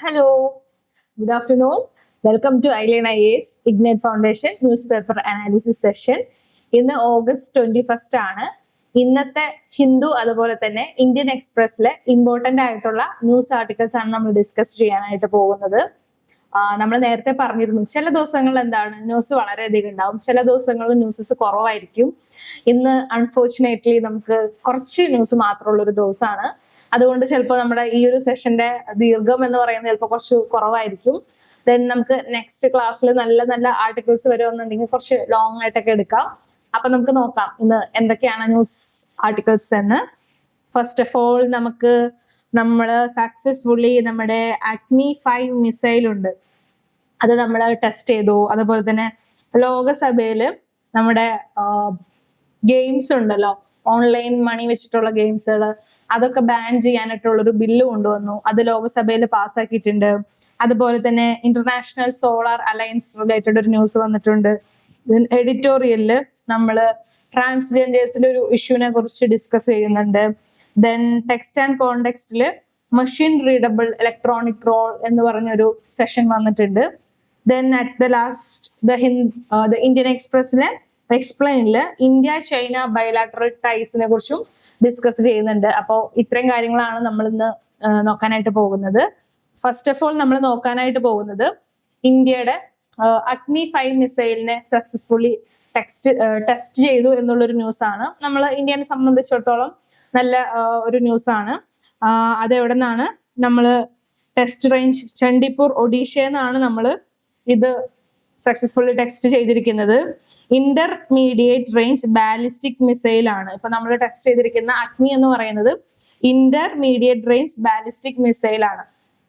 Hello, good afternoon. Welcome to Eileen IAS Ignite Foundation Newspaper Analysis Session. ഇന്ന് August 21 ആണ്. ഇന്നത്തെ ഹിന്ദു അതുപോലെ തന്നെ ഇന്ത്യൻ എക്സ്പ്രസ്സിലെ ഇമ്പോർട്ടന്റ് ആയിട്ടുള്ള ന്യൂസ് ആർട്ടിക്കിൾസ് ആണ് നമ്മൾ ഡിസ്കസ് ചെയ്യാനായിട്ട് പോകുന്നത്. നമ്മൾ നേരത്തെ പറഞ്ഞിരുന്നു ചില ദിവസങ്ങളിൽ എന്താണ് ന്യൂസ് വളരെയധികം ഉണ്ടാവും, ചില ദിവസങ്ങളിൽ ന്യൂസസ് കുറവായിരിക്കും. ഇന്ന് അൺഫോർച്ചുനേറ്റ്ലി നമുക്ക് കുറച്ച് ന്യൂസ് മാത്രമുള്ള ഒരു ദിവസമാണ്. അതുകൊണ്ട് ചിലപ്പോൾ നമ്മുടെ ഈ ഒരു സെഷന്റെ ദീർഘം എന്ന് പറയുന്നത് ചിലപ്പോൾ കുറച്ച് കുറവായിരിക്കും. ദെൻ നമുക്ക് നെക്സ്റ്റ് ക്ലാസ്സിൽ നല്ല നല്ല ആർട്ടിക്കിൾസ് വരുമെന്നുണ്ടെങ്കിൽ കുറച്ച് ലോങ് ആയിട്ടൊക്കെ എടുക്കാം. അപ്പൊ നമുക്ക് നോക്കാം ഇന്ന് എന്തൊക്കെയാണ് ന്യൂസ് ആർട്ടിക്കിൾസ് എന്ന്. ഫസ്റ്റ് ഓഫ് ഓൾ നമ്മൾ സക്സസ്ഫുള്ളി നമ്മുടെ അഗ്നി-5 മിസൈൽ ഉണ്ട്, അത് നമ്മൾ ടെസ്റ്റ് ചെയ്തു. അതുപോലെ തന്നെ ലോകസഭയിൽ നമ്മുടെ ഗെയിംസ് ഉണ്ടല്ലോ, ഓൺലൈൻ മണി വെച്ചിട്ടുള്ള ഗെയിംസുകൾ, അതൊക്കെ ബാൻ ചെയ്യാനായിട്ടുള്ള ഒരു ബില്ല് കൊണ്ടുവന്നു, അത് ലോകസഭയിൽ പാസ്സാക്കിയിട്ടുണ്ട്. അതുപോലെ തന്നെ ഇന്റർനാഷണൽ സോളാർ അലയൻസ് റിലേറ്റഡ് ഒരു ന്യൂസ് വന്നിട്ടുണ്ട്. എഡിറ്റോറിയലില് നമ്മൾ ട്രാൻസ്ജെൻഡേഴ്സിന്റെ ഒരു ഇഷ്യൂവിനെ കുറിച്ച് ഡിസ്കസ് ചെയ്യുന്നുണ്ട്. ദെൻ ടെക്സ്റ്റ് ആൻഡ് കോണ്ടെക്സ്റ്റില് മെഷീൻ റീഡബിൾ ഇലക്ട്രോണിക് റോൾ എന്ന് പറഞ്ഞൊരു സെഷൻ വന്നിട്ടുണ്ട്. Then at the last the Indian എക്സ്പ്രസിലെ എക്സ്പ്ലെയിനില് ഇന്ത്യ ചൈന ബയലാറ്ററൽ ടൈസിനെ കുറിച്ചും ഡിസ്കസ് ചെയ്യുന്നുണ്ട്. അപ്പോൾ ഇത്രയും കാര്യങ്ങളാണ് നമ്മൾ ഇന്ന് നോക്കാനായിട്ട് പോകുന്നത്. ഫസ്റ്റ് ഓഫ് ഓൾ നമ്മൾ നോക്കാനായിട്ട് പോകുന്നത് ഇന്ത്യയുടെ അഗ്നി-5 മിസൈലിനെ സക്സസ്ഫുള്ളി ടെസ്റ്റ് ചെയ്തു എന്നുള്ളൊരു ന്യൂസ് ആണ്. നമ്മൾ ഇന്ത്യനെ സംബന്ധിച്ചിടത്തോളം നല്ല ഒരു ന്യൂസ് ആണ്. അതെവിടെ നിന്നാണ്? നമ്മൾ ടെസ്റ്റ് റേഞ്ച് ചണ്ഡിപ്പൂർ ഒഡീഷയെന്നാണ് നമ്മൾ ഇത് സക്സസ്ഫുള്ളി ടെസ്റ്റ് ചെയ്തിരിക്കുന്നത്. ഇന്റർമീഡിയറ്റ് റേഞ്ച് ബാലിസ്റ്റിക് മിസൈൽ ആണ് ഇപ്പൊ നമ്മൾ ടെസ്റ്റ് ചെയ്തിരിക്കുന്ന അഗ്നി എന്ന് പറയുന്നത്. ഇന്റർമീഡിയറ്റ് റേഞ്ച് ബാലിസ്റ്റിക് മിസൈൽ ആണ്.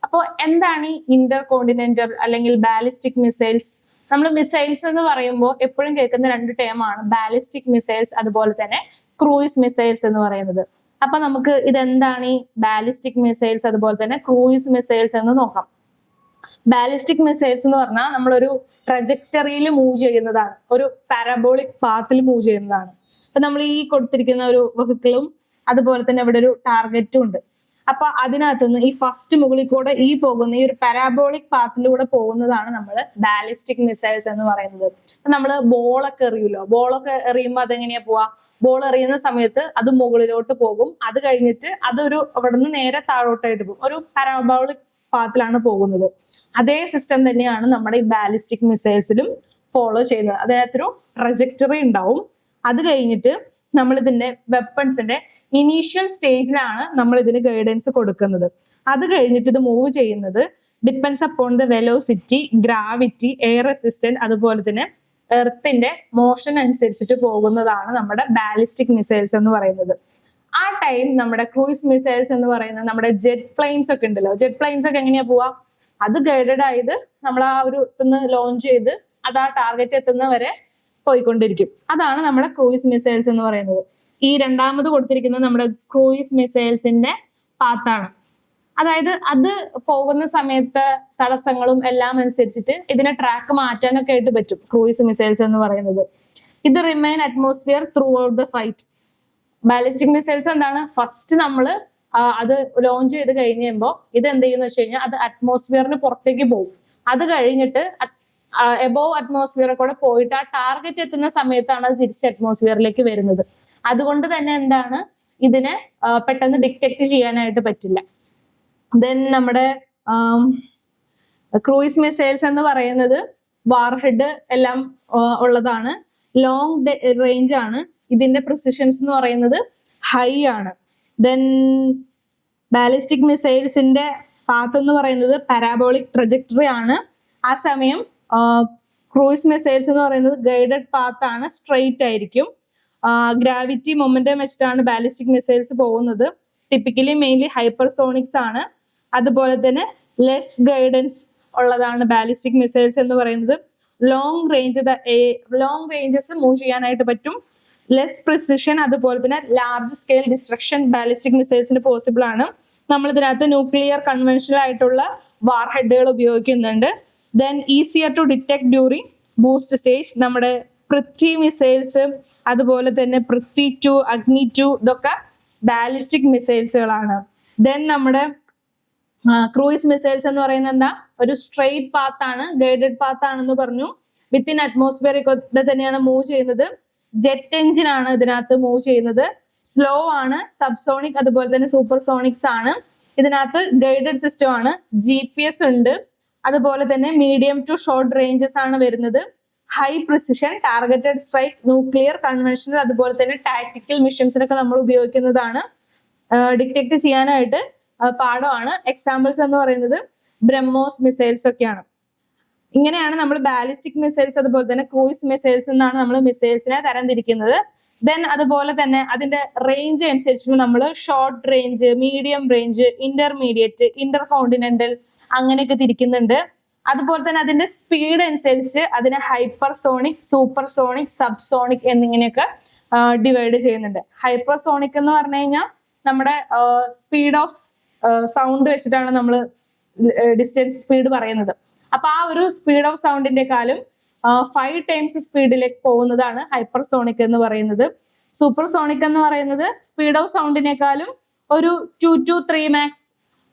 അപ്പോൾ എന്താണ് ഈ ഇന്റർ കോണ്ടിനെന്റൽ അല്ലെങ്കിൽ ബാലിസ്റ്റിക് മിസൈൽസ്? നമ്മൾ മിസൈൽസ് എന്ന് പറയുമ്പോൾ എപ്പോഴും കേൾക്കുന്ന രണ്ട് ടേമാണ് ബാലിസ്റ്റിക് മിസൈൽസ്, അതുപോലെ തന്നെ ക്രൂയിസ് മിസൈൽസ് എന്ന് പറയുന്നത്. അപ്പൊ നമുക്ക് ഇതെന്താണ് ഈ ബാലിസ്റ്റിക് മിസൈൽസ് അതുപോലെ തന്നെ ക്രൂയിസ് മിസൈൽസ് എന്ന് നോക്കാം. ബാലിസ്റ്റിക് മിസൈൽസ് എന്ന് പറഞ്ഞാൽ നമ്മളൊരു ട്രജക്ടറിയിൽ മൂവ് ചെയ്യുന്നതാണ്, ഒരു പാരബോളിക് പാത്തിൽ മൂവ് ചെയ്യുന്നതാണ്. അപ്പൊ നമ്മൾ ഈ കൊടുത്തിരിക്കുന്ന ഒരു വെഹിക്കിളും അതുപോലെ തന്നെ ഇവിടെ ഒരു ടാർഗറ്റും ഉണ്ട്. അപ്പൊ അതിനകത്ത് നിന്ന് ഈ ഫസ്റ്റ് മുകളിൽ കൂടെ ഈ പോകുന്ന ഈ ഒരു പാരാബോളിക് പാത്തിലൂടെ പോകുന്നതാണ് നമ്മൾ ബാലിസ്റ്റിക് മിസൈൽസ് എന്ന് പറയുന്നത്. നമ്മൾ ബോളൊക്കെ എറിയുമല്ലോ, ബോളൊക്കെ എറിയുമ്പോൾ അതെങ്ങനെയാ പോവാ? ബോൾ എറിയുന്ന സമയത്ത് അത് മുകളിലോട്ട് പോകും, അത് കഴിഞ്ഞിട്ട് അതൊരു അവിടെ നിന്ന് നേരെ താഴോട്ടായിട്ട് പോകും, ഒരു പാരാബോളിക് പാത്തിലാണ് പോകുന്നത്. അതേ സിസ്റ്റം തന്നെയാണ് നമ്മുടെ ഈ ബാലിസ്റ്റിക് മിസൈൽസിലും ഫോളോ ചെയ്യുന്നത്. അതിനകത്തൊരു ട്രജക്ടറി ഉണ്ടാവും. അത് കഴിഞ്ഞിട്ട് നമ്മൾ ഇതിന്റെ വെപ്പൺസിന്റെ ഇനീഷ്യൽ സ്റ്റേജിലാണ് നമ്മൾ ഇതിന് ഗൈഡൻസ് കൊടുക്കുന്നത്. അത് കഴിഞ്ഞിട്ട് ഇത് മൂവ് ചെയ്യുന്നത് depends upon the velocity, gravity, air resistant, അതുപോലെ തന്നെ എർത്തിന്റെ മോഷൻ അനുസരിച്ചിട്ട് പോകുന്നതാണ് നമ്മുടെ ബാലിസ്റ്റിക് മിസൈൽസ് എന്ന് പറയുന്നത്. ആ ടൈം നമ്മുടെ ക്രൂയിസ് മിസൈൽസ് എന്ന് പറയുന്നത് നമ്മുടെ ജെറ്റ് പ്ലെയിൻസ് ഒക്കെ ഉണ്ടല്ലോ, ജെറ്റ് പ്ലെയിൻസ് ഒക്കെ എങ്ങനെയാ പോവാ? അത് ഗൈഡഡ് ആയത് നമ്മൾ ആ ഒരു ലോഞ്ച് ചെയ്ത് അത് ആ ടാർഗറ്റ് എത്തുന്നവരെ പോയിക്കൊണ്ടിരിക്കും. അതാണ് നമ്മുടെ ക്രൂയിസ് മിസൈൽസ് എന്ന് പറയുന്നത്. ഈ രണ്ടാമത് കൊടുത്തിരിക്കുന്നത് നമ്മുടെ ക്രൂയിസ് മിസൈൽസിന്റെ പാത്താണ്. അതായത് അത് പോകുന്ന സമയത്ത് തടസ്സങ്ങളും എല്ലാം അനുസരിച്ചിട്ട് ഇതിനെ ട്രാക്ക് മാറ്റാനൊക്കെ ആയിട്ട് പറ്റും ക്രൂയിസ് മിസൈൽസ് എന്ന് പറയുന്നത്. ഇത് remain atmosphere through out the fight. Ballistic missiles എന്താണ്? ഫസ്റ്റ് നമ്മൾ അത് ലോഞ്ച് ചെയ്ത് കഴിയുമ്പോൾ ഇത് എന്ത് ചെയ്യുന്ന വെച്ച് കഴിഞ്ഞാൽ അത് അറ്റ്മോസ്ഫിയറിന് പുറത്തേക്ക് പോകും. അത് കഴിഞ്ഞിട്ട് എബോവ് അറ്റ്മോസ്ഫിയർ കൂടെ പോയിട്ട് ആ ടാർഗറ്റ് എത്തുന്ന സമയത്താണ് അത് തിരിച്ച് അറ്റ്മോസ്ഫിയറിലേക്ക് വരുന്നത്. അതുകൊണ്ട് തന്നെ എന്താണ് ഇതിനെ പെട്ടെന്ന് ഡിറ്റക്ട് ചെയ്യാനായിട്ട് പറ്റില്ല. ദെൻ നമ്മുടെ ക്രൂയിസ് മിസൈൽസ് എന്ന് പറയുന്നത് വാർഹെഡ് എല്ലാം ഉള്ളതാണ്, ലോങ് റേഞ്ച് ആണ്. ഇതിന്റെ പ്രിസിഷൻസ് എന്ന് പറയുന്നത് ഹൈ ആണ്. ദെൻ ബാലിസ്റ്റിക് മിസൈൽസിന്റെ പാത്ത് എന്ന് പറയുന്നത് പാരാബോളിക് ട്രജക്ടറി ആണ്. ആ സമയം ക്രൂയിസ് മിസൈൽസ് എന്ന് പറയുന്നത് ഗൈഡഡ് പാത്ത് ആണ്, സ്ട്രെയിറ്റ് ആയിരിക്കും. ഗ്രാവിറ്റി മൊമെന്റം വെച്ചിട്ടാണ് ബാലിസ്റ്റിക് മിസൈൽസ് പോകുന്നത്. ടിപ്പിക്കലി മെയിൻലി ഹൈപ്പർസോണിക്സ് ആണ്. അതുപോലെ തന്നെ ലെസ് ഗൈഡൻസ് ഉള്ളതാണ് ബാലിസ്റ്റിക് മിസൈൽസ് എന്ന് പറയുന്നത്. ലോങ് റേഞ്ചസ് മൂവ് ചെയ്യാനായിട്ട് പറ്റും. ലെസ് പ്രിസിഷൻ, അതുപോലെ തന്നെ ലാർജ് സ്കെയിൽ ഡിസ്ട്രക്ഷൻ ബാലിസ്റ്റിക് മിസൈൽസിന് പോസിബിൾ ആണ്. നമ്മൾ ഇതിനകത്ത് ന്യൂക്ലിയർ കൺവെൻഷണൽ ആയിട്ടുള്ള വാർഹെഡുകൾ ഉപയോഗിക്കുന്നുണ്ട്. Then easier to detect during boost stage. നമ്മുടെ പൃഥ്വി മിസൈൽസ്, അതുപോലെ തന്നെ പൃഥ്വി-2, അഗ്നി-2 ഇതൊക്കെ ബാലിസ്റ്റിക് മിസൈൽസുകളാണ്. ദെൻ നമ്മുടെ ക്രൂയിസ് മിസൈൽസ് എന്ന് പറയുന്നത് എന്താ, ഒരു സ്ട്രെയിറ്റ് പാത്ത് ആണ്, ഗൈഡഡ് പാത്ത് ആണെന്ന് പറഞ്ഞു. വിത്തിൻ അറ്റ്മോസ്ഫിയറിൽ തന്നെയാണ് മൂവ് ചെയ്യുന്നത്. ജെറ്റ് എഞ്ചിൻ ആണ് ഇതിനകത്ത് മൂവ് ചെയ്യുന്നത്. സ്ലോ ആണ്, സബ്സോണിക് അതുപോലെ തന്നെ സൂപ്പർസോണിക്സ് ആണ്. ഇതിനകത്ത് ഗൈഡഡ് സിസ്റ്റം ആണ്, GPS ഉണ്ട്. അതുപോലെ തന്നെ മീഡിയം ടു ഷോർട്ട് റേഞ്ചസ് ആണ് വരുന്നത്. High precision, targeted strike, nuclear, conventional അതുപോലെ തന്നെ ടാക്ടിക്കൽ മിഷൻസിനൊക്കെ നമ്മൾ ഉപയോഗിക്കുന്നതാണ്. ഡിറ്റക്ട് ചെയ്യാനായിട്ട് പാഠമാണ്. എക്സാമ്പിൾസ് എന്ന് പറയുന്നത് ബ്രഹ്മോസ് മിസൈൽസ് ഒക്കെയാണ്. ഇങ്ങനെയാണ് നമ്മൾ ബാലിസ്റ്റിക് മിസൈൽസ് അതുപോലെ തന്നെ ക്രൂയിസ് മിസൈൽസ് എന്നാണ് നമ്മൾ മിസൈൽസിനെ തരംതിരിക്കുന്നത്. ദെൻ അതുപോലെ തന്നെ അതിന്റെ റേഞ്ച് അനുസരിച്ചിട്ട് നമ്മൾ short range, medium range, intermediate, Inter continental അങ്ങനെയൊക്കെ തിരിക്കുന്നുണ്ട്. അതുപോലെ തന്നെ അതിന്റെ സ്പീഡ് അനുസരിച്ച് അതിനെ ഹൈപ്പർസോണിക്, സൂപ്പർസോണിക്, സബ്സോണിക് എന്നിങ്ങനെയൊക്കെ ഡിവൈഡ് ചെയ്യുന്നുണ്ട്. ഹൈപ്പർസോണിക് എന്ന് പറഞ്ഞു കഴിഞ്ഞാൽ നമ്മുടെ സ്പീഡ് ഓഫ് സൗണ്ട് വെച്ചിട്ടാണ് നമ്മൾ ഡിസ്റ്റൻസ് സ്പീഡ് പറയുന്നത്. അപ്പൊ ആ ഒരു സ്പീഡ് ഓഫ് സൗണ്ടിന്റെ കാലം 5 ടൈംസ് സ്പീഡിലേക്ക് പോകുന്നതാണ് ഹൈപ്പർസോണിക് എന്ന് പറയുന്നത്. സൂപ്പർസോണിക് എന്ന് പറയുന്നത് സ്പീഡ് ഓഫ് സൗണ്ടിനേക്കാളും ഒരു 2 to 3 മാക്സ്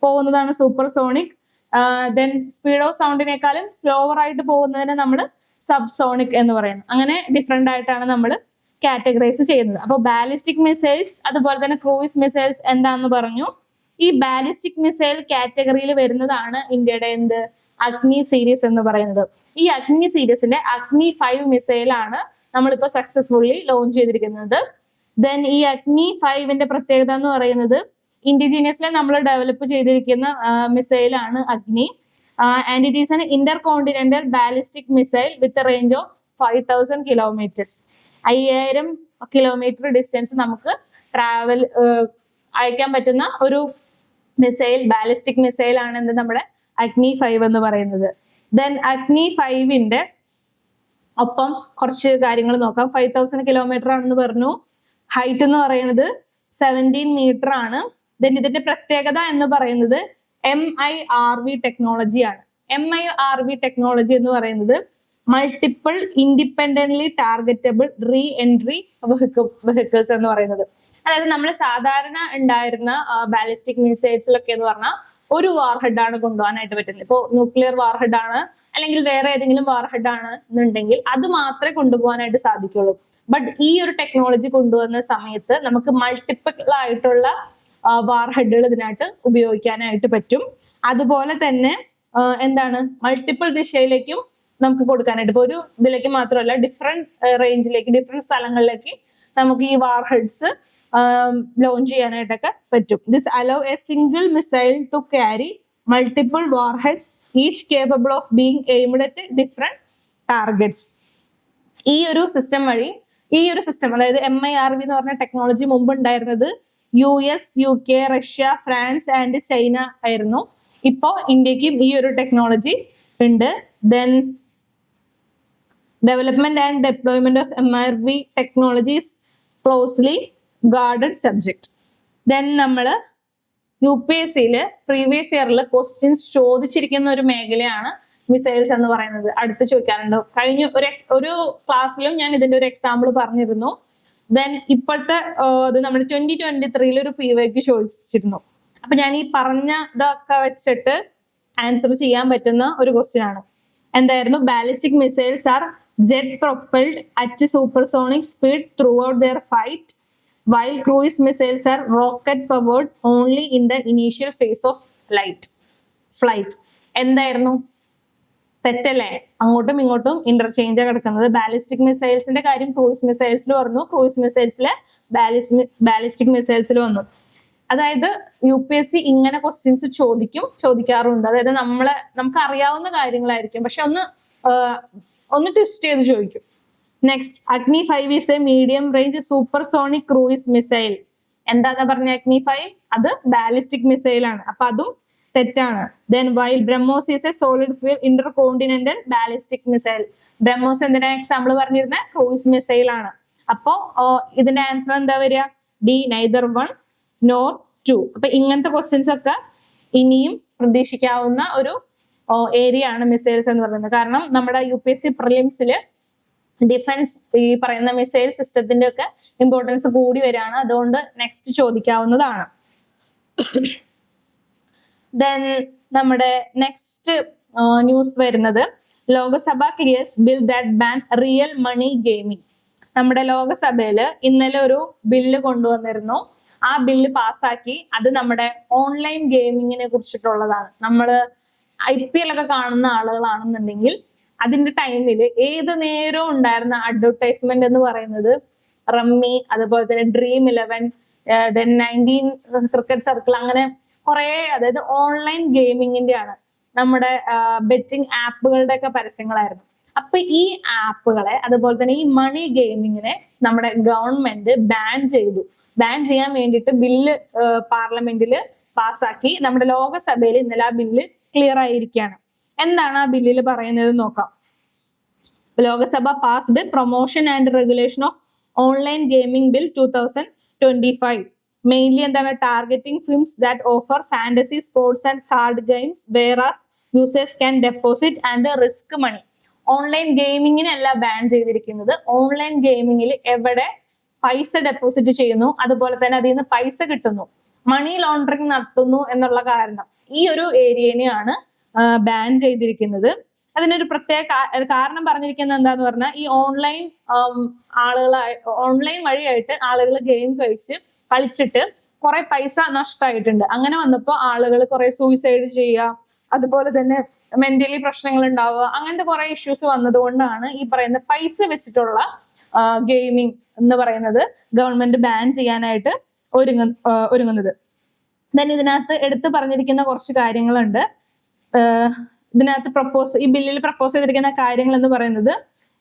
പോകുന്നതാണ് സൂപ്പർസോണിക്. ദെൻ സ്പീഡ് ഓഫ് സൗണ്ടിനേക്കാളും സ്ലോവർ ആയിട്ട് പോകുന്നതിനെ നമ്മൾ സബ്സോണിക് എന്ന് പറയുന്നു. അങ്ങനെ ഡിഫറെന്റ് ആയിട്ടാണ് നമ്മൾ കാറ്റഗറൈസ് ചെയ്യുന്നത്. അപ്പോൾ ബാലിസ്റ്റിക് മിസൈൽസ് അതുപോലെ തന്നെ ക്രൂയിസ് മിസൈൽസ് എന്താന്ന് പറഞ്ഞു. ഈ ബാലിസ്റ്റിക് മിസൈൽ കാറ്റഗറിയിൽ വരുന്നതാണ് ഇന്ത്യയുടെ എന്ത് അഗ്നി സീരീസ് എന്ന് പറയുന്നത്. ഈ അഗ്നി സീരീസിന്റെ അഗ്നി 5 മിസൈൽ ആണ് നമ്മളിപ്പോ സക്സസ്ഫുള്ളി ലോഞ്ച് ചെയ്തിരിക്കുന്നത്. ദെൻ ഈ അഗ്നി 5ന്റെ പ്രത്യേകത എന്ന് പറയുന്നത് ഇൻഡിജീനിയസ്ലി നമ്മൾ ഡെവലപ്പ് ചെയ്തിരിക്കുന്ന മിസൈലാണ് അഗ്നി. And it is an Inter continental ballistic missile with range of 5000 kilometres. 5000 kilometre distance നമുക്ക് ട്രാവൽ അയക്കാൻ പറ്റുന്ന ഒരു മിസൈൽ, ബാലിസ്റ്റിക് മിസൈൽ ആണ് എന്ത് നമ്മുടെ അഗ്നി 5 എന്ന് പറയുന്നത്. ദെൻ അഗ്നി 5ന്റെ ഒപ്പം കുറച്ച് കാര്യങ്ങൾ നോക്കാം. 5000 കിലോമീറ്റർ ആണെന്ന് പറഞ്ഞു. ഹൈറ്റ് എന്ന് പറയുന്നത് 17 മീറ്റർ ആണ്. ദെൻ ഇതിന്റെ പ്രത്യേകത എന്ന് പറയുന്നത് MIRV ടെക്നോളജി ആണ്. MIRV ടെക്നോളജി എന്ന് പറയുന്നത് multiple independently targetable re entry vehicles എന്ന് പറയുന്നത്. അതായത് നമ്മൾ സാധാരണ ഉണ്ടായിരുന്ന ബാലിസ്റ്റിക് മിസൈൽസിലൊക്കെ എന്ന് പറഞ്ഞാൽ ഒരു വാർഹെഡ് ആണ് കൊണ്ടുപോകാനായിട്ട് പറ്റുന്നത്. ഇപ്പോൾ ന്യൂക്ലിയർ വാർഹെഡ് ആണ് അല്ലെങ്കിൽ വേറെ ഏതെങ്കിലും വാർഹെഡ് ആണ് എന്നുണ്ടെങ്കിൽ അത് മാത്രമേ കൊണ്ടുപോകാനായിട്ട് സാധിക്കുള്ളൂ. ബട്ട് ഈ ഒരു ടെക്നോളജി കൊണ്ടുവന്ന സമയത്ത് നമുക്ക് മൾട്ടിപ്പിൾ ആയിട്ടുള്ള വാർഹെഡുകൾ ഇതിനായിട്ട് ഉപയോഗിക്കാനായിട്ട് പറ്റും. അതുപോലെ തന്നെ എന്താണ് മൾട്ടിപ്പിൾ ദിശയിലേക്കും നമുക്ക് കൊടുക്കാനായിട്ട്, ഇപ്പൊ ഒരു ഇതിലേക്ക് മാത്രമല്ല ഡിഫറെന്റ് റേഞ്ചിലേക്ക്, ഡിഫറെന്റ് സ്ഥലങ്ങളിലേക്ക് നമുക്ക് ഈ വാർഹെഡ്സ് ലോഞ്ച് ചെയ്യാനായിട്ടൊക്കെ പറ്റും. This allow a single missile to carry multiple warheads each capable of being aimed at different targets. ഈ ഒരു സിസ്റ്റം വഴി, ഈ ഒരു സിസ്റ്റം അതായത് MIRV എന്ന് പറഞ്ഞ ടെക്നോളജി മുമ്പ് ഉണ്ടായിരുന്നത് US, UK, Russia, France and China ആയിരുന്നു. ഇപ്പോ ഇന്ത്യക്കും ഈ ഒരു ടെക്നോളജി ഉണ്ട്. Then development and deployment of MIRV technologies closely guarded subject. Then നമ്മൾ UPSCയില് പ്രീവിയസ് ഇയറിൽ ക്വസ്റ്റ്യൻസ് ചോദിച്ചിരിക്കുന്ന ഒരു മേഖലയാണ് മിസൈൽസ് എന്ന് പറയുന്നത്. അടുത്ത് ചോദിക്കാറുണ്ട്. കഴിഞ്ഞ ഒരു ക്ലാസ്സിലും ഞാൻ ഇതിന്റെ ഒരു എക്സാമ്പിൾ പറഞ്ഞിരുന്നു. ദെൻ ഇപ്പോഴത്തെ ഇത് നമ്മുടെ 2023 ഒരു PYQ ചോദിച്ചിരുന്നു. അപ്പൊ ഞാൻ ഈ പറഞ്ഞതൊക്കെ വെച്ചിട്ട് ആൻസർ ചെയ്യാൻ പറ്റുന്ന ഒരു ക്വസ്റ്റ്യൻ ആണ്. എന്തായിരുന്നു? Ballistic missiles are jet propelled at supersonic speed throughout their flight while cruise missiles are rocket powered only in the initial phase of flight. എന്തായിരുന്നു? തെറ്റല്ലേ? അങ്ങോട്ടും ഇങ്ങോട്ടും ഇന്റർചേഞ്ച് കിടക്കുന്നത്. ബാലിസ്റ്റിക് മിസൈൽസിന്റെ കാര്യം ക്രൂയിസ് മിസൈൽസിൽ പറഞ്ഞു, ക്രൂയിസ് മിസൈൽസിലെ ബാലിസ്റ്റിക് മിസൈൽസിൽ വന്നു. അതായത് UPSC ഇങ്ങനെ ക്വസ്റ്റ്യൻസ് ചോദിക്കാറുണ്ട്. അതായത് നമുക്ക് അറിയാവുന്ന കാര്യങ്ങളായിരിക്കും, പക്ഷെ ഒന്ന് ട്വിസ്റ്റ് ചെയ്ത് ചോദിക്കും. നെക്സ്റ്റ്, അഗ്നി 5 is a medium range supersonic cruise missile. എന്താ പറഞ്ഞ അഗ്നി 5? അത് ബാലിസ്റ്റിക് മിസൈൽ ആണ്. അപ്പൊ അതും തെറ്റാണ്. Then while BrahMos is a solid fuel intercontinental ballistic missile. BrahMos എന്തിനാ എക്സാമ്പിൾ പറഞ്ഞിരുന്ന? ക്രൂയിസ് മിസൈൽ ആണ്. അപ്പോ ഇതിന്റെ ആൻസർ എന്താ വരിക? D, neither 1 nor 2. അപ്പൊ ഇങ്ങനത്തെ ക്വസ്റ്റ്യൻസ് ഒക്കെ ഇനിയും പ്രതീക്ഷിക്കാവുന്ന ഒരു ഏരിയ ആണ് മിസൈൽസ് എന്ന് പറയുന്നത്. കാരണം നമ്മുടെ UPSC പ്രിലിംസില് ഡിഫൻസ് ഈ പറയുന്ന മിസൈൽ സിസ്റ്റത്തിന്റെ ഒക്കെ ഇമ്പോർട്ടൻസ് കൂടി വരികയാണ്. അതുകൊണ്ട് നെക്സ്റ്റ് ചോദിക്കാവുന്നതാണ്. ദെൻ നമ്മുടെ നെക്സ്റ്റ് ന്യൂസ് വരുന്നത് Lok Sabha clears bill that ban real money gaming. നമ്മുടെ ലോകസഭയിൽ ഇന്നലെ ഒരു ബില്ല് കൊണ്ടുവന്നിരുന്നു. ആ ബില്ല് പാസ്സാക്കി. അത് നമ്മുടെ ഓൺലൈൻ ഗെയിമിങ്ങിനെ കുറിച്ചിട്ടുള്ളതാണ്. നമ്മൾ IPL ഒക്കെ കാണുന്ന ആളുകളാണെന്നുണ്ടെങ്കിൽ അതിന്റെ ടൈമിൽ ഏത് നേരവും ഉണ്ടായിരുന്ന അഡ്വർടൈസ്മെന്റ് എന്ന് പറയുന്നത് റമ്മി, അതുപോലെ തന്നെ Dream11, ദെൻ 19 ക്രിക്കറ്റ് സർക്കിൾ, അങ്ങനെ കുറെ, അതായത് ഓൺലൈൻ ഗെയിമിങ്ങിന്റെ ആണ്, നമ്മുടെ ബെറ്റിംഗ് ആപ്പുകളുടെ ഒക്കെ പരസ്യങ്ങളായിരുന്നു. അപ്പൊ ഈ ആപ്പുകളെ, അതുപോലെ തന്നെ ഈ മണി ഗെയിമിങ്ങിനെ നമ്മുടെ ഗവൺമെന്റ് ബാൻ ചെയ്തു. ബാൻ ചെയ്യാൻ വേണ്ടിയിട്ട് ബില്ല് പാർലമെന്റിൽ പാസ്സാക്കി. നമ്മുടെ ലോകസഭയിൽ ഇന്നലെ ആ ബില്ല് ക്ലിയർ ആയിരിക്കുകയാണ്. എന്താണ് ആ ബില്ലിൽ പറയുന്നത് നോക്കാം. ലോകസഭ passed promotion and regulation of online gaming bill 2025. Mainly എന്താണ്, targeting films that offer fantasy, sports and card games whereas users can deposit and risk money. Online ഗെയിമിങ്ങിനല്ല ബാൻ ചെയ്തിരിക്കുന്നത്. ഓൺലൈൻ ഗെയിമിങ്ങിൽ എവിടെ പൈസ ഡെപ്പോസിറ്റ് ചെയ്യുന്നു, അതുപോലെ തന്നെ അതിൽ നിന്ന് പൈസ കിട്ടുന്നു, മണി ലോണ്ടറിങ് നടത്തുന്നു എന്നുള്ള കാരണം, ഈ ഒരു ഏരിയനെയാണ് ബാൻ ചെയ്തിരിക്കുന്നത്. അതിനൊരു പ്രത്യേക കാരണം പറഞ്ഞിരിക്കുന്നത് എന്താന്ന് പറഞ്ഞാൽ, ഈ ഓൺലൈൻ വഴിയായിട്ട് ആളുകൾ ഗെയിം കളിച്ചിട്ട് കുറെ പൈസ നഷ്ടമായിട്ടുണ്ട്. അങ്ങനെ വന്നപ്പോൾ ആളുകൾ കുറെ സൂയിസൈഡ് ചെയ്യുക, അതുപോലെ തന്നെ മെന്റലി പ്രശ്നങ്ങൾ ഉണ്ടാവുക, അങ്ങനത്തെ കുറെ ഇഷ്യൂസ് വന്നതുകൊണ്ടാണ് ഈ പറയുന്ന പൈസ വെച്ചിട്ടുള്ള ഗെയിമിംഗ് എന്ന് പറയുന്നത് ഗവൺമെന്റ് ബാൻ ചെയ്യാനായിട്ട് ഒരുങ്ങുന്നത്. ദെൻ ഇതിനകത്ത് എടുത്തു പറഞ്ഞിരിക്കുന്ന കുറച്ച് കാര്യങ്ങളുണ്ട്. ഇതിനകത്ത് ഈ ബില്ലിൽ പ്രപ്പോസ് ചെയ്തിരിക്കുന്ന കാര്യങ്ങൾ എന്ന് പറയുന്നത്,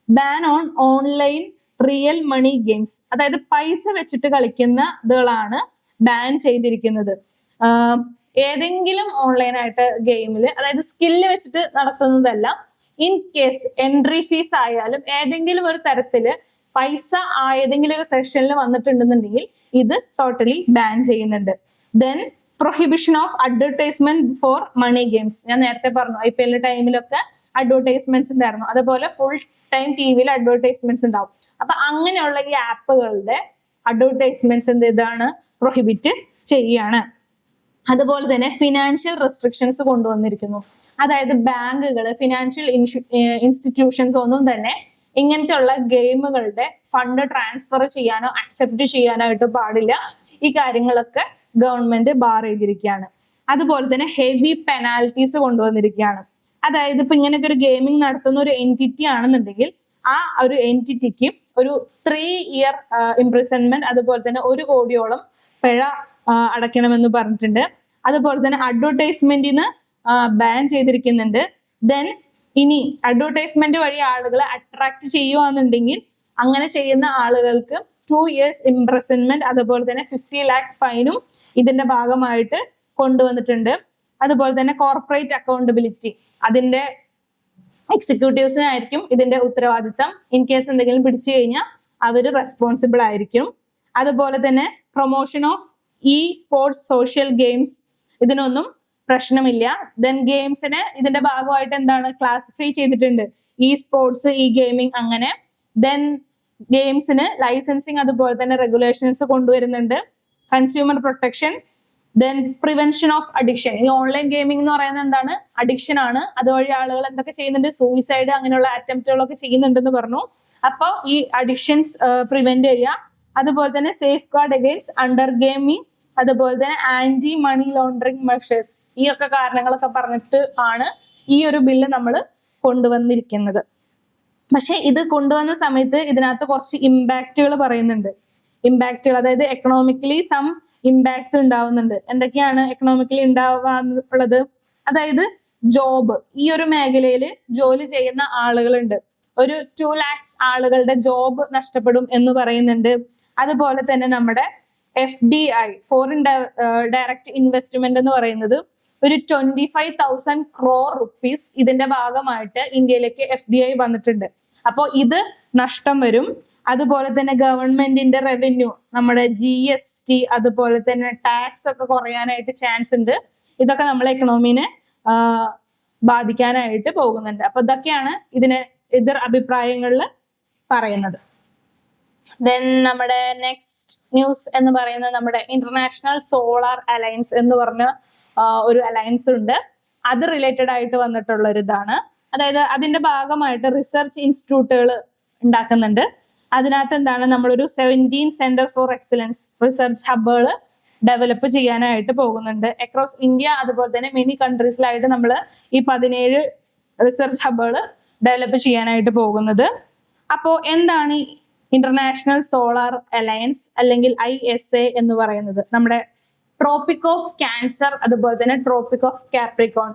ban on online real money games, അതായത് പൈസ വെച്ചിട്ട് കളിക്കുന്ന ഇതുകളാണ് ബാൻ ചെയ്തിരിക്കുന്നത്. ഏതെങ്കിലും ഓൺലൈനായിട്ട് ഗെയിമിൽ, അതായത് സ്കില്ല് വെച്ചിട്ട് നടത്തുന്നതല്ല. ഇൻ കേസ് എൻട്രി ഫീസ് ആയാലും ഏതെങ്കിലും ഒരു തരത്തില് പൈസ ഏതെങ്കിലും ഒരു സെഷനിൽ വന്നിട്ടുണ്ടെന്നുണ്ടെങ്കിൽ ഇത് ടോട്ടലി ബാൻ ചെയ്യുന്നുണ്ട്. Then prohibition of advertisement for money games. ഞാൻ നേരത്തെ പറഞ്ഞു IPL ടൈമിലൊക്കെ അഡ്വർടൈസ്മെന്റ്സ് ഉണ്ടായിരുന്നു. അതുപോലെ ഫുൾ ടൈം TV-യിൽ അഡ്വർടൈസ്മെന്റ്സ് ഉണ്ടാവും. അപ്പൊ അങ്ങനെയുള്ള ഈ ആപ്പുകളുടെ അഡ്വർടൈസ്മെന്റ്സ് ഇതാണ് പ്രൊഹിബിറ്റ് ചെയ്യാണ്. അതുപോലെ തന്നെ ഫിനാൻഷ്യൽ റെസ്ട്രിക്ഷൻസ് കൊണ്ടുവന്നിരിക്കുന്നു. അതായത് ബാങ്കുകൾ, ഫിനാൻഷ്യൽ ഇൻസ്റ്റിറ്റ്യൂഷൻസ് ഒന്നും തന്നെ ഇങ്ങനത്തെ ഉള്ള ഗെയിമുകളുടെ ഫണ്ട് ട്രാൻസ്ഫർ ചെയ്യാനോ അക്സെപ്റ്റ് ചെയ്യാനായിട്ട് പാടില്ല. ഈ കാര്യങ്ങളൊക്കെ ഗവൺമെന്റ് ബാർ ചെയ്തിരിക്കുകയാണ്. അതുപോലെ തന്നെ ഹെവി പെനാൽറ്റീസ് കൊണ്ടുവന്നിരിക്കുകയാണ്. അതായത് ഇപ്പൊ ഇങ്ങനെയൊക്കെ ഒരു ഗെയിമിംഗ് നടത്തുന്ന ഒരു എൻറ്റിറ്റി ആണെന്നുണ്ടെങ്കിൽ ആ ഒരു എൻറ്റിറ്റിക്ക് ഒരു 3 year ഇംപ്രിസൺമെന്റ്, അതുപോലെ തന്നെ 1 കോടിയോളം പിഴ അടയ്ക്കണമെന്ന് പറഞ്ഞിട്ടുണ്ട്. അതുപോലെ തന്നെ അഡ്വർടൈസ്മെന്റിന് ബാൻ ചെയ്തിരിക്കുന്നുണ്ട്. ദെൻ ഇനി അഡ്വർടൈസ്മെന്റ് വഴി ആളുകളെ അട്രാക്ട് ചെയ്യുകയാണെന്നുണ്ടെങ്കിൽ അങ്ങനെ ചെയ്യുന്ന ആളുകൾക്ക് 2 years ഇംപ്രിസൺമെന്റ്, അതുപോലെ തന്നെ 50 lakh ഫൈനും ഇതിന്റെ ഭാഗമായിട്ട് കൊണ്ടുവന്നിട്ടുണ്ട്. അതുപോലെ തന്നെ കോർപ്പറേറ്റ് അക്കൗണ്ടബിലിറ്റി, അതിന്റെ എക്സിക്യൂട്ടീവ്സിനായിരിക്കും ഇതിന്റെ ഉത്തരവാദിത്തം. ഇൻ കേസ് എന്തെങ്കിലും പിടിച്ചു കഴിഞ്ഞാൽ അവര് റെസ്പോൺസിബിൾ ആയിരിക്കും. അതുപോലെ തന്നെ promotion of sports, social games, ഇതിനൊന്നും പ്രശ്നമില്ല. ദെൻ ഗെയിംസിനെ ഇതിന്റെ ഭാഗമായിട്ട് എന്താണ് ക്ലാസിഫൈ ചെയ്തിട്ടുണ്ട്, സ്പോർട്സ്, ഗെയിമിംഗ്, അങ്ങനെ. ദെൻ ഗെയിംസിന് ലൈസൻസിങ്, അതുപോലെ തന്നെ റെഗുലേഷൻസ് കൊണ്ടുവരുന്നുണ്ട്. Consumer protection, then prevention of addiction. ഈ ഓൺലൈൻ ഗെയിമിംഗ് എന്ന് പറയുന്നത് എന്താണ്, അഡിക്ഷൻ ആണ്. അതുവഴി ആളുകൾ എന്തൊക്കെ ചെയ്യുന്നുണ്ട്, സൂയിസൈഡ്, അങ്ങനെയുള്ള അറ്റംപ്റ്റുകളൊക്കെ ചെയ്യുന്നുണ്ടെന്ന് പറഞ്ഞു. അപ്പോൾ ഈ അഡിക്ഷൻസ് പ്രിവെന്റ് ചെയ്യുക. അതുപോലെ തന്നെ safe guard against under gaming, അതുപോലെ തന്നെ ആന്റി മണി ലോണ്ടറിങ് മെഷേഴ്സ്. ഈ ഒക്കെ കാരണങ്ങളൊക്കെ പറഞ്ഞിട്ട് ആണ് ഈ ഒരു ബില്ല് നമ്മൾ കൊണ്ടുവന്നിരിക്കുന്നത്. പക്ഷെ ഇത് കൊണ്ടുവന്ന സമയത്ത് ഇതിനകത്ത് കുറച്ച് ഇമ്പാക്റ്റുകൾ പറയുന്നുണ്ട്. ഇമ്പാക്റ്റുകൾ, അതായത് എക്കണോമിക്കലി സം ഇമ്പാക്ട്സ് ഉണ്ടാവുന്നുണ്ട്. എന്തൊക്കെയാണ് എക്കണോമിക്കലി ഉണ്ടാവാനുള്ളത്? അതായത് ജോബ്, ഈ ഒരു മേഖലയിൽ ജോലി ചെയ്യുന്ന ആളുകളുണ്ട്. ഒരു 2 lakhs ആളുകളുടെ ജോബ് നഷ്ടപ്പെടും എന്ന് പറയുന്നുണ്ട്. അതുപോലെ തന്നെ നമ്മുടെ FDI, ഫോറിൻ ഡയറക്റ്റ് ഇൻവെസ്റ്റ്മെന്റ് എന്ന് പറയുന്നത് ഒരു 25,000 crore rupees ഇതിന്റെ ഭാഗമായിട്ട് ഇന്ത്യയിലേക്ക് FDI വന്നിട്ടുണ്ട്. അപ്പോൾ ഇത് നഷ്ടം വരും. അതുപോലെ തന്നെ ഗവൺമെന്റിന്റെ റവന്യൂ, നമ്മുടെ GST, അതുപോലെ തന്നെ ടാക്സ് ഒക്കെ കുറയാനായിട്ട് ചാൻസ് ഉണ്ട്. ഇതൊക്കെ നമ്മളെ എക്കണോമിനെ ബാധിക്കാനായിട്ട് പോകുന്നുണ്ട്. അപ്പൊ ഇതൊക്കെയാണ് ഇതിന് എതിർ അഭിപ്രായങ്ങളിൽ പറയുന്നത്. ദെൻ നമ്മുടെ നെക്സ്റ്റ് ന്യൂസ് എന്ന് പറയുന്നത് നമ്മുടെ ഇന്റർനാഷണൽ സോളാർ അലയൻസ് എന്ന് പറഞ്ഞ ഒരു അലയൻസ് ഉണ്ട്. അത് റിലേറ്റഡ് ആയിട്ട് വന്നിട്ടുള്ള ഒരു ഇതാണ്. അതായത് അതിന്റെ ഭാഗമായിട്ട് റിസർച്ച് ഇൻസ്റ്റിറ്റ്യൂട്ടുകൾ ഉണ്ടാക്കുന്നുണ്ട്. അതിനകത്ത് എന്താണ്, നമ്മളൊരു 17 സെന്റർ ഫോർ എക്സലൻസ് റിസർച്ച് ഹബ്ബുകൾ ഡെവലപ്പ് ചെയ്യാനായിട്ട് പോകുന്നുണ്ട് അക്രോസ് ഇന്ത്യ. അതുപോലെ തന്നെ മെനി കൺട്രീസിലായിട്ട് നമ്മൾ ഈ 17 റിസർച്ച് ഹബ്ബുകൾ ഡെവലപ്പ് ചെയ്യാനായിട്ട് പോകുന്നത്. അപ്പോൾ എന്താണ് ഇന്റർനാഷണൽ സോളാർ അലയൻസ് അല്ലെങ്കിൽ ISA എന്ന് പറയുന്നത്? നമ്മുടെ ട്രോപ്പിക് ഓഫ് ക്യാൻസർ അതുപോലെ തന്നെ ട്രോപ്പിക് ഓഫ് കാപ്രിക്കോൺ,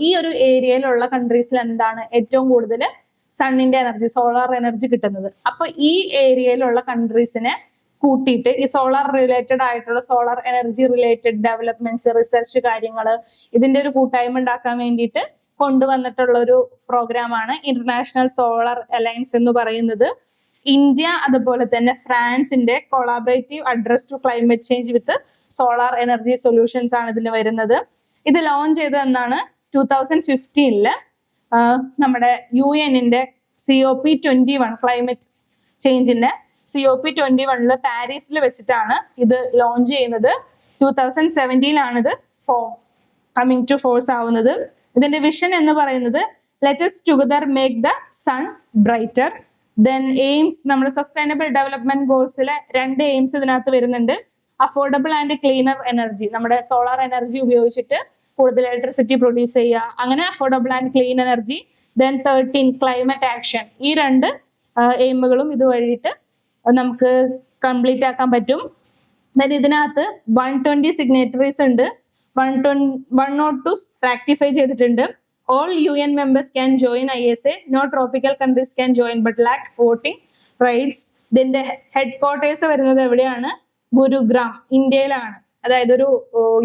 ഈ ഒരു ഏരിയയിലുള്ള കൺട്രീസിൽ എന്താണ് ഏറ്റവും കൂടുതൽ സണ്ണിന്റെ എനർജി, സോളാർ എനർജി കിട്ടുന്നത്. അപ്പൊ ഈ ഏരിയയിലുള്ള കൺട്രീസിനെ കൂട്ടിയിട്ട് ഈ സോളാർ റിലേറ്റഡ് ആയിട്ടുള്ള solar energy related developments, research കാര്യങ്ങൾ, ഇതിന്റെ ഒരു കൂട്ടായ്മ ഉണ്ടാക്കാൻ വേണ്ടിയിട്ട് കൊണ്ടുവന്നിട്ടുള്ള ഒരു പ്രോഗ്രാമാണ് ഇന്റർനാഷണൽ സോളാർ അലയൻസ് എന്ന് പറയുന്നത്. ഇന്ത്യ അതുപോലെ തന്നെ ഫ്രാൻസിന്റെ collaborative address to climate change with solar energy solutions ആണ് ഇതിൽ വരുന്നത്. ഇത് ലോഞ്ച് ചെയ്തത് എന്നാണ് 2015 നമ്മുടെ UN-ന്റെ COP21 ക്ലൈമറ്റ് ചേഞ്ചിന്റെ COP21 പാരീസിൽ വെച്ചിട്ടാണ് ഇത് ലോഞ്ച് ചെയ്യുന്നത്. 2017 ഇത് കമ്മിങ് ടു ഫോഴ്സ് ആവുന്നത്. ഇതിന്റെ വിഷൻ എന്ന് പറയുന്നത് let us together make the sun brighter. Then aims, നമ്മുടെ സസ്റ്റൈനബിൾ ഡെവലപ്മെന്റ് ഗോൾസിലെ 2 എയിംസ് ഇതിനകത്ത് വരുന്നുണ്ട്. അഫോർഡബിൾ ആൻഡ് ക്ലീനർ എനർജി, നമ്മുടെ സോളാർ എനർജി ഉപയോഗിച്ചിട്ട് കൂടുതൽ ഇലക്ട്രിസിറ്റി പ്രൊഡ്യൂസ് ചെയ്യുക, അങ്ങനെ affordable and clean energy. Then 13 climate action. ഈ 2 എയിമുകളും ഇത് വഴിയിട്ട് നമുക്ക് കംപ്ലീറ്റ് ആക്കാൻ പറ്റും. ദെൻ ഇതിനകത്ത് 120 സിഗ്നേറ്ററീസ് ഉണ്ട്. 102 റാക്ടിഫൈ ചെയ്തിട്ടുണ്ട്. All UN members can join ISA. No tropical countries can join but lack voting rights. ഇതിന്റെ ഹെഡ് ക്വാർട്ടേഴ്സ് വരുന്നത് എവിടെയാണ്? ഗുരുഗ്രാം, ഇന്ത്യയിലാണ്. അതായത് ഒരു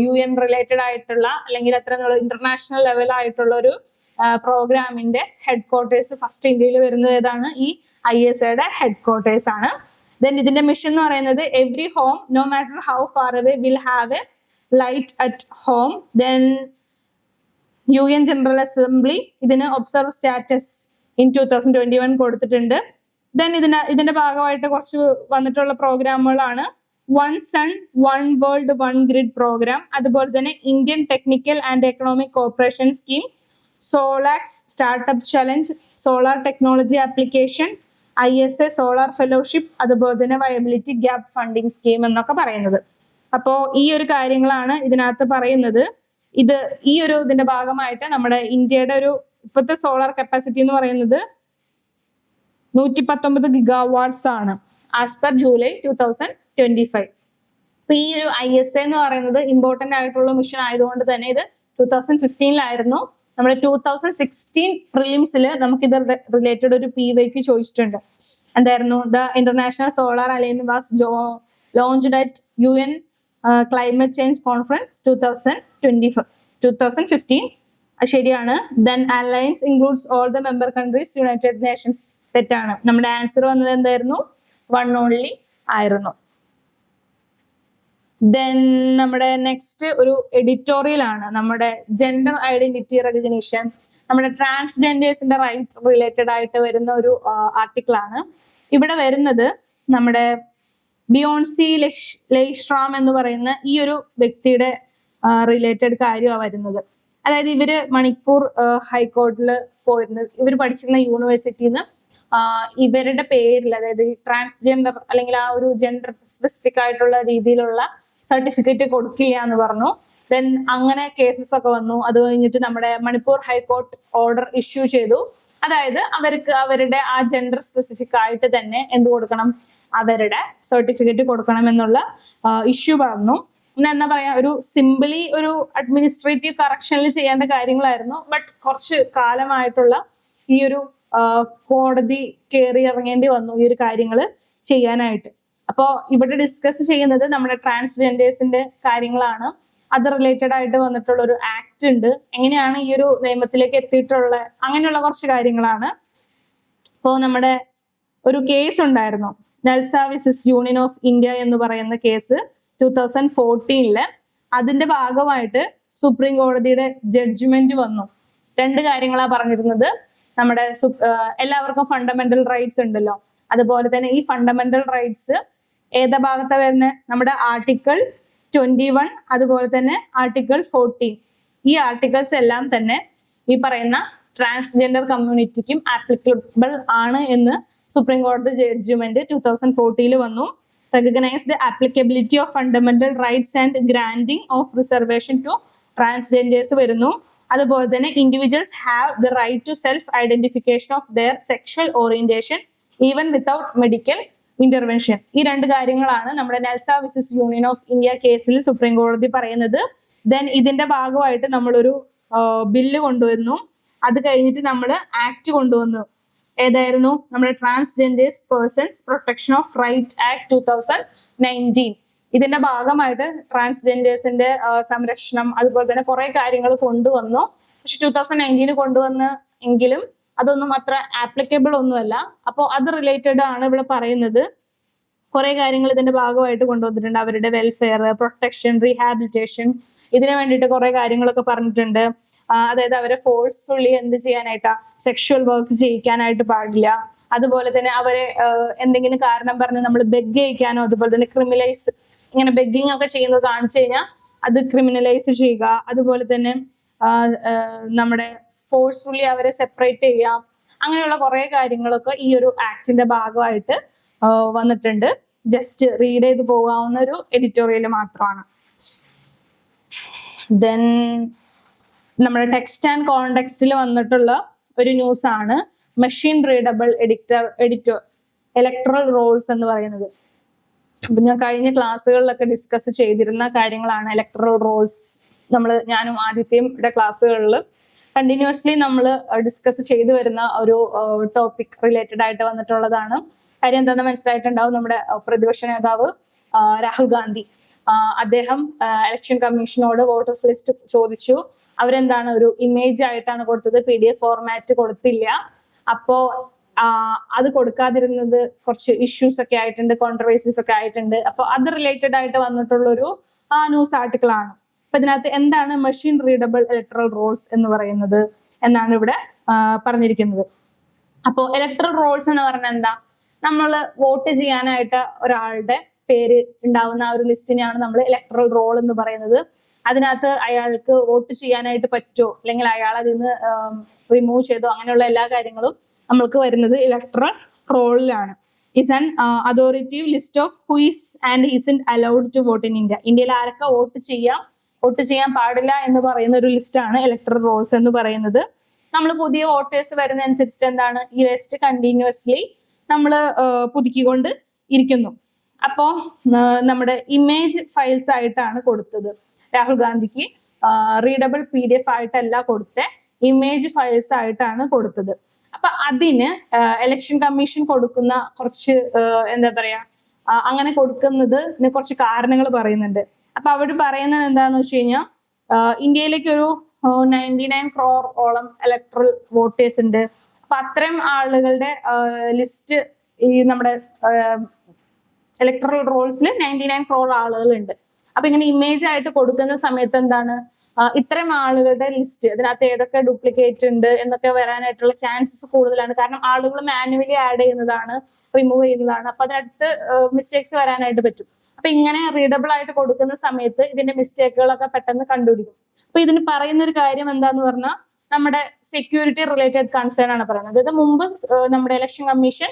UN റിലേറ്റഡ് ആയിട്ടുള്ള അല്ലെങ്കിൽ അത്ര ഇന്റർനാഷണൽ ലെവൽ ആയിട്ടുള്ള ഒരു പ്രോഗ്രാമിന്റെ ഹെഡ് ക്വാർട്ടേഴ്സ് ഫസ്റ്റ് ഇന്ത്യയിൽ വരുന്നത് ഏതാണ്? ഈ ISAയുടെ ഹെഡ് ക്വാർട്ടേഴ്സ് ആണ്. ദെൻ ഇതിന്റെ മിഷൻ എന്ന് പറയുന്നത് every home no matter how far away will have a light at home. Then UN general assembly ഇതിന് ഒബ്സർവ് സ്റ്റാറ്റസ് ഇൻ 2021 കൊടുത്തിട്ടുണ്ട്. ദെൻ ഇതിന്റെ ഭാഗമായിട്ട് കുറച്ച് വന്നിട്ടുള്ള പ്രോഗ്രാമുകളാണ് one sun one world one grid programme, അതുപോലെ തന്നെ Indian technical and economic corporation scheme, SolarX startup challenge, solar technology application, ISA solar fellowship, അതുപോലെ തന്നെ വയബിലിറ്റി ഗ്യാപ്പ് ഫണ്ടിങ് സ്കീം എന്നൊക്കെ പറയുന്നത്. അപ്പോൾ ഈ ഒരു കാര്യങ്ങളാണ് ഇതിനകത്ത് പറയുന്നത്. ഇതിന്റെ ഭാഗമായിട്ട് നമ്മുടെ ഇന്ത്യയുടെ ഒരു ഇപ്പോഴത്തെ സോളാർ കപ്പാസിറ്റി എന്ന് പറയുന്നത് 119 ഗിഗാവാട്ട്സ് ആണ് ആസ് പെർ ജൂലൈ 2025. അപ്പൊ ഈ ഒരു ISA എന്ന് പറയുന്നത് ഇമ്പോർട്ടന്റ് ആയിട്ടുള്ള മിഷൻ ആയതുകൊണ്ട് തന്നെ ഇത് 2015 നമ്മുടെ 2016 പ്രിലിംസിൽ നമുക്ക് ഇത് റിലേറ്റഡ് ഒരു PYQ ചോദിച്ചിട്ടുണ്ട്. എന്തായിരുന്നു? The international solar alliance was launched at UN climate change conference 2015. ശരിയാണ്. Then alliance includes all the member countries United Nations. തെറ്റാണ്. നമ്മുടെ ആൻസർ വന്നത് എന്തായിരുന്നു? 1 ഓൺലി ആയിരുന്നു. ദെൻ നമ്മുടെ നെക്സ്റ്റ് ഒരു എഡിറ്റോറിയൽ ആണ്. നമ്മുടെ ജെൻഡർ ഐഡന്റിറ്റി റെക്കഗ്നിഷൻ, നമ്മുടെ ട്രാൻസ്ജെൻഡേഴ്സിന്റെ റൈറ്റ് റിലേറ്റഡ് ആയിട്ട് വരുന്ന ഒരു ആർട്ടിക്കിൾ ആണ്. ഇവിടെ വരുന്നത് നമ്മുടെ ബിയോൺസി ലെയ്ഷ്ട്രാം എന്ന് പറയുന്ന ഈ ഒരു വ്യക്തിയുടെ റിലേറ്റഡ് കാര്യമാണ് വരുന്നത്. അതായത് ഇവര് മണിപ്പൂർ ഹൈക്കോടതിയിൽ പോയിരുന്നത്, ഇവർ പഠിച്ചിരുന്ന യൂണിവേഴ്സിറ്റിയിൽ നിന്ന് ഇവരുടെ പേരിൽ, അതായത് ട്രാൻസ്ജെൻഡർ അല്ലെങ്കിൽ ആ ഒരു ജെൻഡർ സ്പെസിഫിക് ആയിട്ടുള്ള രീതിയിലുള്ള സർട്ടിഫിക്കറ്റ് കൊടുക്കില്ല എന്ന് പറഞ്ഞു. ദെൻ അങ്ങനെ കേസസ് ഒക്കെ വന്നു. അത് കഴിഞ്ഞിട്ട് നമ്മുടെ മണിപ്പൂർ ഹൈക്കോർട്ട് ഓർഡർ ഇഷ്യൂ ചെയ്തു. അതായത് അവർക്ക് അവരുടെ ആ ജെൻഡർ സ്പെസിഫിക് ആയിട്ട് തന്നെ എന്ത് കൊടുക്കണം? അവരുടെ സർട്ടിഫിക്കറ്റ് കൊടുക്കണം എന്നുള്ള ഇഷ്യൂ പറഞ്ഞു. പിന്നെ എന്താ പറയാ, ഒരു സിംപിളി ഒരു അഡ്മിനിസ്ട്രേറ്റീവ് കറക്ഷനിൽ ചെയ്യേണ്ട കാര്യങ്ങളായിരുന്നു. ബട്ട് കുറച്ച് കാലമായിട്ടുള്ള ഈ ഒരു കോടതി കയറി ഇറങ്ങേണ്ടി വന്നു ഈ ഒരു കാര്യങ്ങൾ ചെയ്യാനായിട്ട്. അപ്പോൾ ഇവിടെ ഡിസ്കസ് ചെയ്യുന്നത് നമ്മുടെ ട്രാൻസ്ജെൻഡേഴ്സിന്റെ കാര്യങ്ങളാണ്. അത് റിലേറ്റഡ് ആയിട്ട് വന്നിട്ടുള്ള ഒരു ആക്ട് ഉണ്ട്, എങ്ങനെയാണ് ഈ ഒരു നിയമത്തിലേക്ക് എത്തിയിട്ടുള്ള അങ്ങനെയുള്ള കുറച്ച് കാര്യങ്ങളാണ്. ഇപ്പോൾ നമ്മുടെ ഒരു കേസ് ഉണ്ടായിരുന്നു, നൽസ വിസസ് യൂണിയൻ ഓഫ് ഇന്ത്യ എന്ന് പറയുന്ന കേസ് 2014. അതിന്റെ ഭാഗമായിട്ട് സുപ്രീം കോടതിയുടെ ജഡ്ജ്മെന്റ് വന്നു. 2 കാര്യങ്ങളാണ് പറഞ്ഞിരുന്നത്. നമ്മുടെ എല്ലാവർക്കും ഫണ്ടമെന്റൽ റൈറ്റ്സ് ഉണ്ടല്ലോ, അതുപോലെ തന്നെ ഈ ഫണ്ടമെന്റൽ റൈറ്റ്സ് ഏതാ ഭാഗത്താ വരുന്നത്? നമ്മുടെ ആർട്ടിക്കിൾ 21, അതുപോലെ തന്നെ ആർട്ടിക്കിൾ 14. ഈ ആർട്ടിക്കിൾസ് എല്ലാം തന്നെ ഈ പറയുന്ന ട്രാൻസ്ജെൻഡർ കമ്മ്യൂണിറ്റിക്കും ആപ്ലിക്കബിൾ ആണ് എന്ന് സുപ്രീം കോടതി ജഡ്ജ്മെന്റ് 2014 വന്നു. Recognised applicability of fundamental rights and granting of reservation to transgenders വരുന്നു. അതുപോലെ തന്നെ individuals have the right to self identification of their sexual orientation even without medical intervention. ഈ രണ്ട് കാര്യങ്ങളാണ് നമ്മുടെ NALSA versus union of India കേസിൽ supreme കോടതി പറയുന്നത്. ദെൻ ഇതിന്റെ ഭാഗമായിട്ട് നമ്മളൊരു ബില്ല് കൊണ്ടുവന്നു. അത് കഴിഞ്ഞിട്ട് നമ്മൾ ആക്ട് കൊണ്ടുവന്നു. ഏതായിരുന്നു? നമ്മുടെ transgenders persons protection of right act 2019. ഇതിന്റെ ഭാഗമായിട്ട് ട്രാൻസ്ജെൻഡേഴ്സിന്റെ സംരക്ഷണം അതുപോലെ തന്നെ കുറെ കാര്യങ്ങൾ കൊണ്ടുവന്നു. പക്ഷെ 2019 കൊണ്ടുവന്ന് എങ്കിലും അതൊന്നും അത്ര ആപ്ലിക്കബിൾ ഒന്നുമല്ല. അപ്പോൾ അത് റിലേറ്റഡ് ആണ് ഇവിടെ പറയുന്നത്. കുറെ കാര്യങ്ങൾ ഇതിന്റെ ഭാഗമായിട്ട് കൊണ്ടുവന്നിട്ടുണ്ട്. അവരുടെ വെൽഫെയർ, പ്രൊട്ടക്ഷൻ, റീഹാബിലിറ്റേഷൻ, ഇതിനു വേണ്ടിയിട്ട് കുറെ കാര്യങ്ങളൊക്കെ പറഞ്ഞിട്ടുണ്ട്. അതായത് അവരെ ഫോഴ്സ്ഫുള്ളി എന്ത് ചെയ്യാനായിട്ടാ, സെക്ഷുവൽ വർക്ക് ചെയ്യിക്കാനായിട്ട് പാടില്ല. അതുപോലെ തന്നെ അവരെ എന്തെങ്കിലും കാരണം പറഞ്ഞ് നമ്മൾ ബെഗ് ചെയ്യിക്കാനോ അതുപോലെ തന്നെ ക്രിമിനലൈസ്, ഇങ്ങനെ ബെഗിങ് ഒക്കെ ചെയ്യുന്നത് കാണിച്ചു കഴിഞ്ഞാൽ അത് ക്രിമിനലൈസ് ചെയ്യുക. അതുപോലെ തന്നെ നമ്മുടെ ഫോഴ്സ്ഫുള്ളി അവരെ സെപ്പറേറ്റ് ചെയ്യാം. അങ്ങനെയുള്ള കുറെ കാര്യങ്ങളൊക്കെ ഈ ഒരു ആക്ടിന്റെ ഭാഗമായിട്ട് വന്നിട്ടുണ്ട്. ജസ്റ്റ് റീഡ് ചെയ്ത് പോകാവുന്ന ഒരു എഡിറ്റോറിയൽ മാത്രമാണ്. ദെൻ നമ്മുടെ ടെക്സ്റ്റ് ആൻഡ് കോണ്ടെക്സ്റ്റിൽ വന്നിട്ടുള്ള ഒരു ന്യൂസ് ആണ് മെഷീൻ റീഡബിൾ ഇലക്ട്രൽ റോൾസ് എന്ന് പറയുന്നത്. അപ്പൊ ഞാൻ കഴിഞ്ഞ ക്ലാസ്സുകളിലൊക്കെ ഡിസ്കസ് ചെയ്തിരുന്ന കാര്യങ്ങളാണ് ഇലക്ട്രൽ റോൾസ്. ഞാനും ആദ്യത്തെയും ക്ലാസ്സുകളിൽ കണ്ടിന്യൂസ്ലി നമ്മൾ ഡിസ്കസ് ചെയ്തു വരുന്ന ഒരു ടോപ്പിക് റിലേറ്റഡ് ആയിട്ട് വന്നിട്ടുള്ളതാണ്. കാര്യം എന്താണെന്ന് മനസ്സിലായിട്ടുണ്ടാവും. നമ്മുടെ പ്രതിപക്ഷ നേതാവ് രാഹുൽ ഗാന്ധി അദ്ദേഹം ഇലക്ഷൻ കമ്മീഷനോട് വോട്ടേഴ്സ് ലിസ്റ്റ് ചോദിച്ചു. അവരെന്താണ് ഒരു ഇമേജ് ആയിട്ടാണ് കൊടുത്തത്, PDF ഫോർമാറ്റ് കൊടുത്തില്ല. അപ്പോ അത് കൊടുക്കാതിരുന്നത് കുറച്ച് ഇഷ്യൂസ് ഒക്കെ ആയിട്ടുണ്ട്, കോൺട്രവേഴ്സീസ് ഒക്കെ ആയിട്ടുണ്ട്. അപ്പൊ അത് റിലേറ്റഡ് ആയിട്ട് വന്നിട്ടുള്ളൊരു ന്യൂസ് ആർട്ടിക്കിൾ ആണ്. അപ്പൊ ഇതിനകത്ത് എന്താണ് മെഷീൻ റീഡബിൾ ഇലക്ട്രൽ റോൾസ് എന്ന് പറയുന്നത് എന്നാണ് ഇവിടെ പറഞ്ഞിരിക്കുന്നത്. അപ്പോൾ ഇലക്ട്രൽ റോൾസ് എന്ന് പറഞ്ഞാൽ എന്താ? നമ്മൾ വോട്ട് ചെയ്യാനായിട്ട് ഒരാളുടെ പേര് ഉണ്ടാവുന്ന ആ ഒരു ലിസ്റ്റിനെയാണ് നമ്മൾ ഇലക്ട്രൽ റോൾ എന്ന് പറയുന്നത്. അതിനകത്ത് അയാൾക്ക് വോട്ട് ചെയ്യാനായിട്ട് പറ്റുമോ അല്ലെങ്കിൽ അയാൾ അതിൽ നിന്ന് റിമൂവ് ചെയ്തോ അങ്ങനെയുള്ള എല്ലാ കാര്യങ്ങളും നമ്മൾക്ക് വരുന്നത് ഇലക്ട്രൽ റോളിലാണ്. Is an authoritative list of who is and isn't allowed to vote in India. ഇന്ത്യയിൽ ആരൊക്കെ വോട്ട് ചെയ്യാൻ പാടില്ല എന്ന് പറയുന്ന ഒരു ലിസ്റ്റാണ് ഇലക്ട്രൽ റോൾസ് എന്ന് പറയുന്നത്. നമ്മൾ പുതിയ വോട്ടേഴ്സ് വരുന്ന അനുസരിച്ചിട്ട് എന്താണ് ഈ ലിസ്റ്റ് കണ്ടിന്യൂസ്ലി നമ്മൾ പുതുക്കിക്കൊണ്ട് ഇരിക്കുന്നു. അപ്പോ നമ്മുടെ ഇമേജ് ഫയൽസ് ആയിട്ടാണ് കൊടുത്തത്. രാഹുൽ ഗാന്ധിക്ക് റീഡബിൾ PDF ആയിട്ടല്ല കൊടുത്ത, ഇമേജ് ഫയൽസ് ആയിട്ടാണ് കൊടുത്തത്. അപ്പൊ അതിന് ഇലക്ഷൻ കമ്മീഷൻ കൊടുക്കുന്ന കുറച്ച് എന്താ പറയാ, അങ്ങനെ കൊടുക്കുന്നതിന് കുറച്ച് കാരണങ്ങൾ പറയുന്നുണ്ട്. അപ്പൊ അവർ പറയുന്നത് എന്താന്ന് വെച്ച് കഴിഞ്ഞാൽ ഇന്ത്യയിലേക്ക് ഒരു 99 crore ഓളം ഇലക്ട്രൽ വോട്ടേഴ്സ് ഉണ്ട്. അപ്പൊ അത്രയും ആളുകളുടെ ലിസ്റ്റ് ഈ നമ്മുടെ ഇലക്ട്രൽ റോൾസിൽ 99 crore ആളുകളുണ്ട്. അപ്പൊ ഇങ്ങനെ ഇമേജ് ആയിട്ട് കൊടുക്കുന്ന സമയത്ത് എന്താണ് ഇത്രയും ആളുകളുടെ ലിസ്റ്റ്, അതിനകത്ത് ഏതൊക്കെ ഡ്യൂപ്ലിക്കേറ്റ് ഉണ്ട് എന്നൊക്കെ വരാനായിട്ടുള്ള ചാൻസസ് കൂടുതലാണ്. കാരണം ആളുകൾ മാനുവലി ആഡ് ചെയ്യുന്നതാണ്, റിമൂവ് ചെയ്യുന്നതാണ്. അപ്പൊ അതിനകത്ത് മിസ്റ്റേക്സ് വരാനായിട്ട് പറ്റും. അപ്പൊ ഇങ്ങനെ റീഡബിൾ ആയിട്ട് കൊടുക്കുന്ന സമയത്ത് ഇതിന്റെ മിസ്റ്റേക്കുകളൊക്കെ പെട്ടെന്ന് കണ്ടുപിടിക്കും. അപ്പൊ ഇതിന് പറയുന്ന ഒരു കാര്യം എന്താന്ന് പറഞ്ഞാൽ നമ്മുടെ സെക്യൂരിറ്റി റിലേറ്റഡ് കൺസേൺ ആണ് പറയുന്നത്. ഇത് മുമ്പ് നമ്മുടെ ഇലക്ഷൻ കമ്മീഷൻ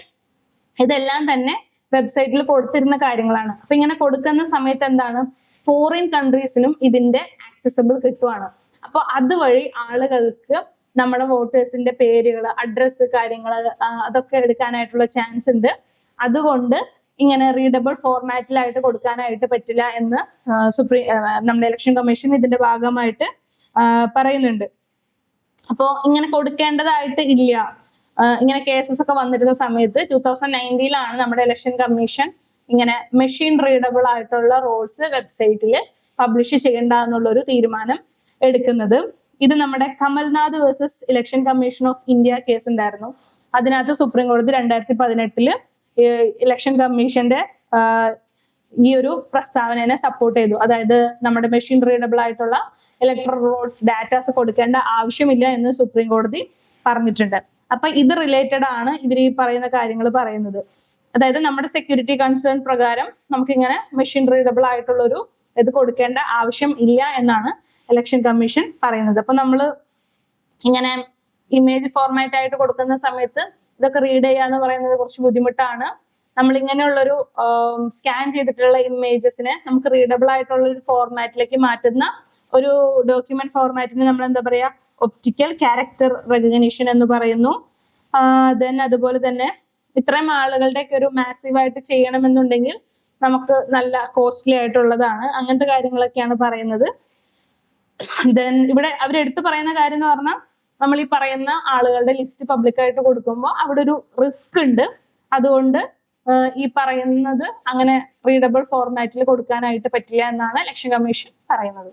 ഇതെല്ലാം തന്നെ വെബ്സൈറ്റിൽ കൊടുത്തിരുന്ന കാര്യങ്ങളാണ്. അപ്പൊ ഇങ്ങനെ കൊടുക്കുന്ന സമയത്ത് എന്താണ് ഫോറിൻ കൺട്രീസിനും ഇതിന്റെ ആക്സസിബിൾ കിട്ടുവാണ്. അപ്പൊ അതുവഴി ആളുകൾക്ക് നമ്മുടെ വോട്ടേഴ്സിന്റെ പേരുകൾ, അഡ്രസ്സ്, കാര്യങ്ങൾ അതൊക്കെ എടുക്കാനായിട്ടുള്ള ചാൻസ് ഉണ്ട്. അതുകൊണ്ട് ഇങ്ങനെ റീഡബിൾ ഫോർമാറ്റിലായിട്ട് കൊടുക്കാനായിട്ട് പറ്റില്ല എന്ന് നമ്മുടെ ഇലക്ഷൻ കമ്മീഷൻ ഇതിന്റെ ഭാഗമായിട്ട് പറയുന്നുണ്ട്. അപ്പോ ഇങ്ങനെ കൊടുക്കേണ്ടതായിട്ട് ഇല്ല. ഇങ്ങനെ കേസസ് ഒക്കെ വന്നിരുന്ന സമയത്ത് 2019 നമ്മുടെ ഇലക്ഷൻ കമ്മീഷൻ ഇങ്ങനെ മെഷീൻ റീഡബിൾ ആയിട്ടുള്ള റോൾസ് വെബ്സൈറ്റിൽ പബ്ലിഷ് ചെയ്യേണ്ട എന്നുള്ളൊരു തീരുമാനം എടുക്കുന്നത്. ഇത് നമ്മുടെ Kamal Nath versus election commission of India case ഉണ്ടായിരുന്നു. അതിനകത്ത് സുപ്രീം കോടതി 2018 ഇലക്ഷൻ കമ്മീഷന്റെ ഈ ഒരു പ്രസ്താവനയെ സപ്പോർട്ട് ചെയ്തു. അതായത് നമ്മുടെ മെഷീൻ റീഡബിൾ ആയിട്ടുള്ള ഇലക്ട്രൽ റോൾസ് ഡാറ്റാസ് കൊടുക്കേണ്ട ആവശ്യമില്ല എന്ന് സുപ്രീം കോടതി പറഞ്ഞിട്ടുണ്ട്. അപ്പൊ ഇത് റിലേറ്റഡ് ആണ് ഇവർ ഈ പറയുന്ന കാര്യങ്ങൾ പറയുന്നത്. അതായത് നമ്മുടെ സെക്യൂരിറ്റി കൺസേൺ പ്രകാരം നമുക്കിങ്ങനെ മെഷീൻ റീഡബിൾ ആയിട്ടുള്ള ഒരു ഇത് കൊടുക്കേണ്ട ആവശ്യം ഇല്ല എന്നാണ് ഇലക്ഷൻ കമ്മീഷൻ പറയുന്നത്. അപ്പൊ നമ്മൾ ഇങ്ങനെ ഇമേജ് ഫോർമാറ്റ് ആയിട്ട് കൊടുക്കുന്ന സമയത്ത് ഇതൊക്കെ റീഡ് ചെയ്യാന്ന് പറയുന്നത് കുറച്ച് ബുദ്ധിമുട്ടാണ്. നമ്മൾ ഇങ്ങനെയുള്ളൊരു സ്കാൻ ചെയ്തിട്ടുള്ള ഇമേജസിനെ നമുക്ക് റീഡബിൾ ആയിട്ടുള്ള ഒരു ഫോർമാറ്റിലേക്ക് മാറ്റുന്ന ഒരു ഡോക്യുമെന്റ് ഫോർമാറ്റിന് നമ്മൾ എന്താ പറയാ, ഒപ്റ്റിക്കൽ ക്യാരക്ടർ റെക്കഗ്നിഷൻ എന്ന് പറയുന്നു. ദെൻ അതുപോലെ തന്നെ ഇത്രയും ആളുകളുടെ ഒക്കെ ഒരു മാസീവായിട്ട് ചെയ്യണമെന്നുണ്ടെങ്കിൽ നമുക്ക് നല്ല കോസ്റ്റ്ലി ആയിട്ടുള്ളതാണ്. അങ്ങനത്തെ കാര്യങ്ങളൊക്കെയാണ് പറയുന്നത്. ദെൻ ഇവിടെ അവരെടുത്ത് പറയുന്ന കാര്യം എന്ന് പറഞ്ഞാൽ, നമ്മൾ ഈ പറയുന്ന ആളുകളുടെ ലിസ്റ്റ് പബ്ലിക്കായിട്ട് കൊടുക്കുമ്പോൾ അവിടെ ഒരു റിസ്ക് ഉണ്ട്. അതുകൊണ്ട് ഈ പറയുന്നത് അങ്ങനെ റീഡബിൾ ഫോർമാറ്റിൽ കൊടുക്കാനായിട്ട് പറ്റില്ല എന്നാണ് ഇലക്ഷൻ കമ്മീഷൻ പറയുന്നത്.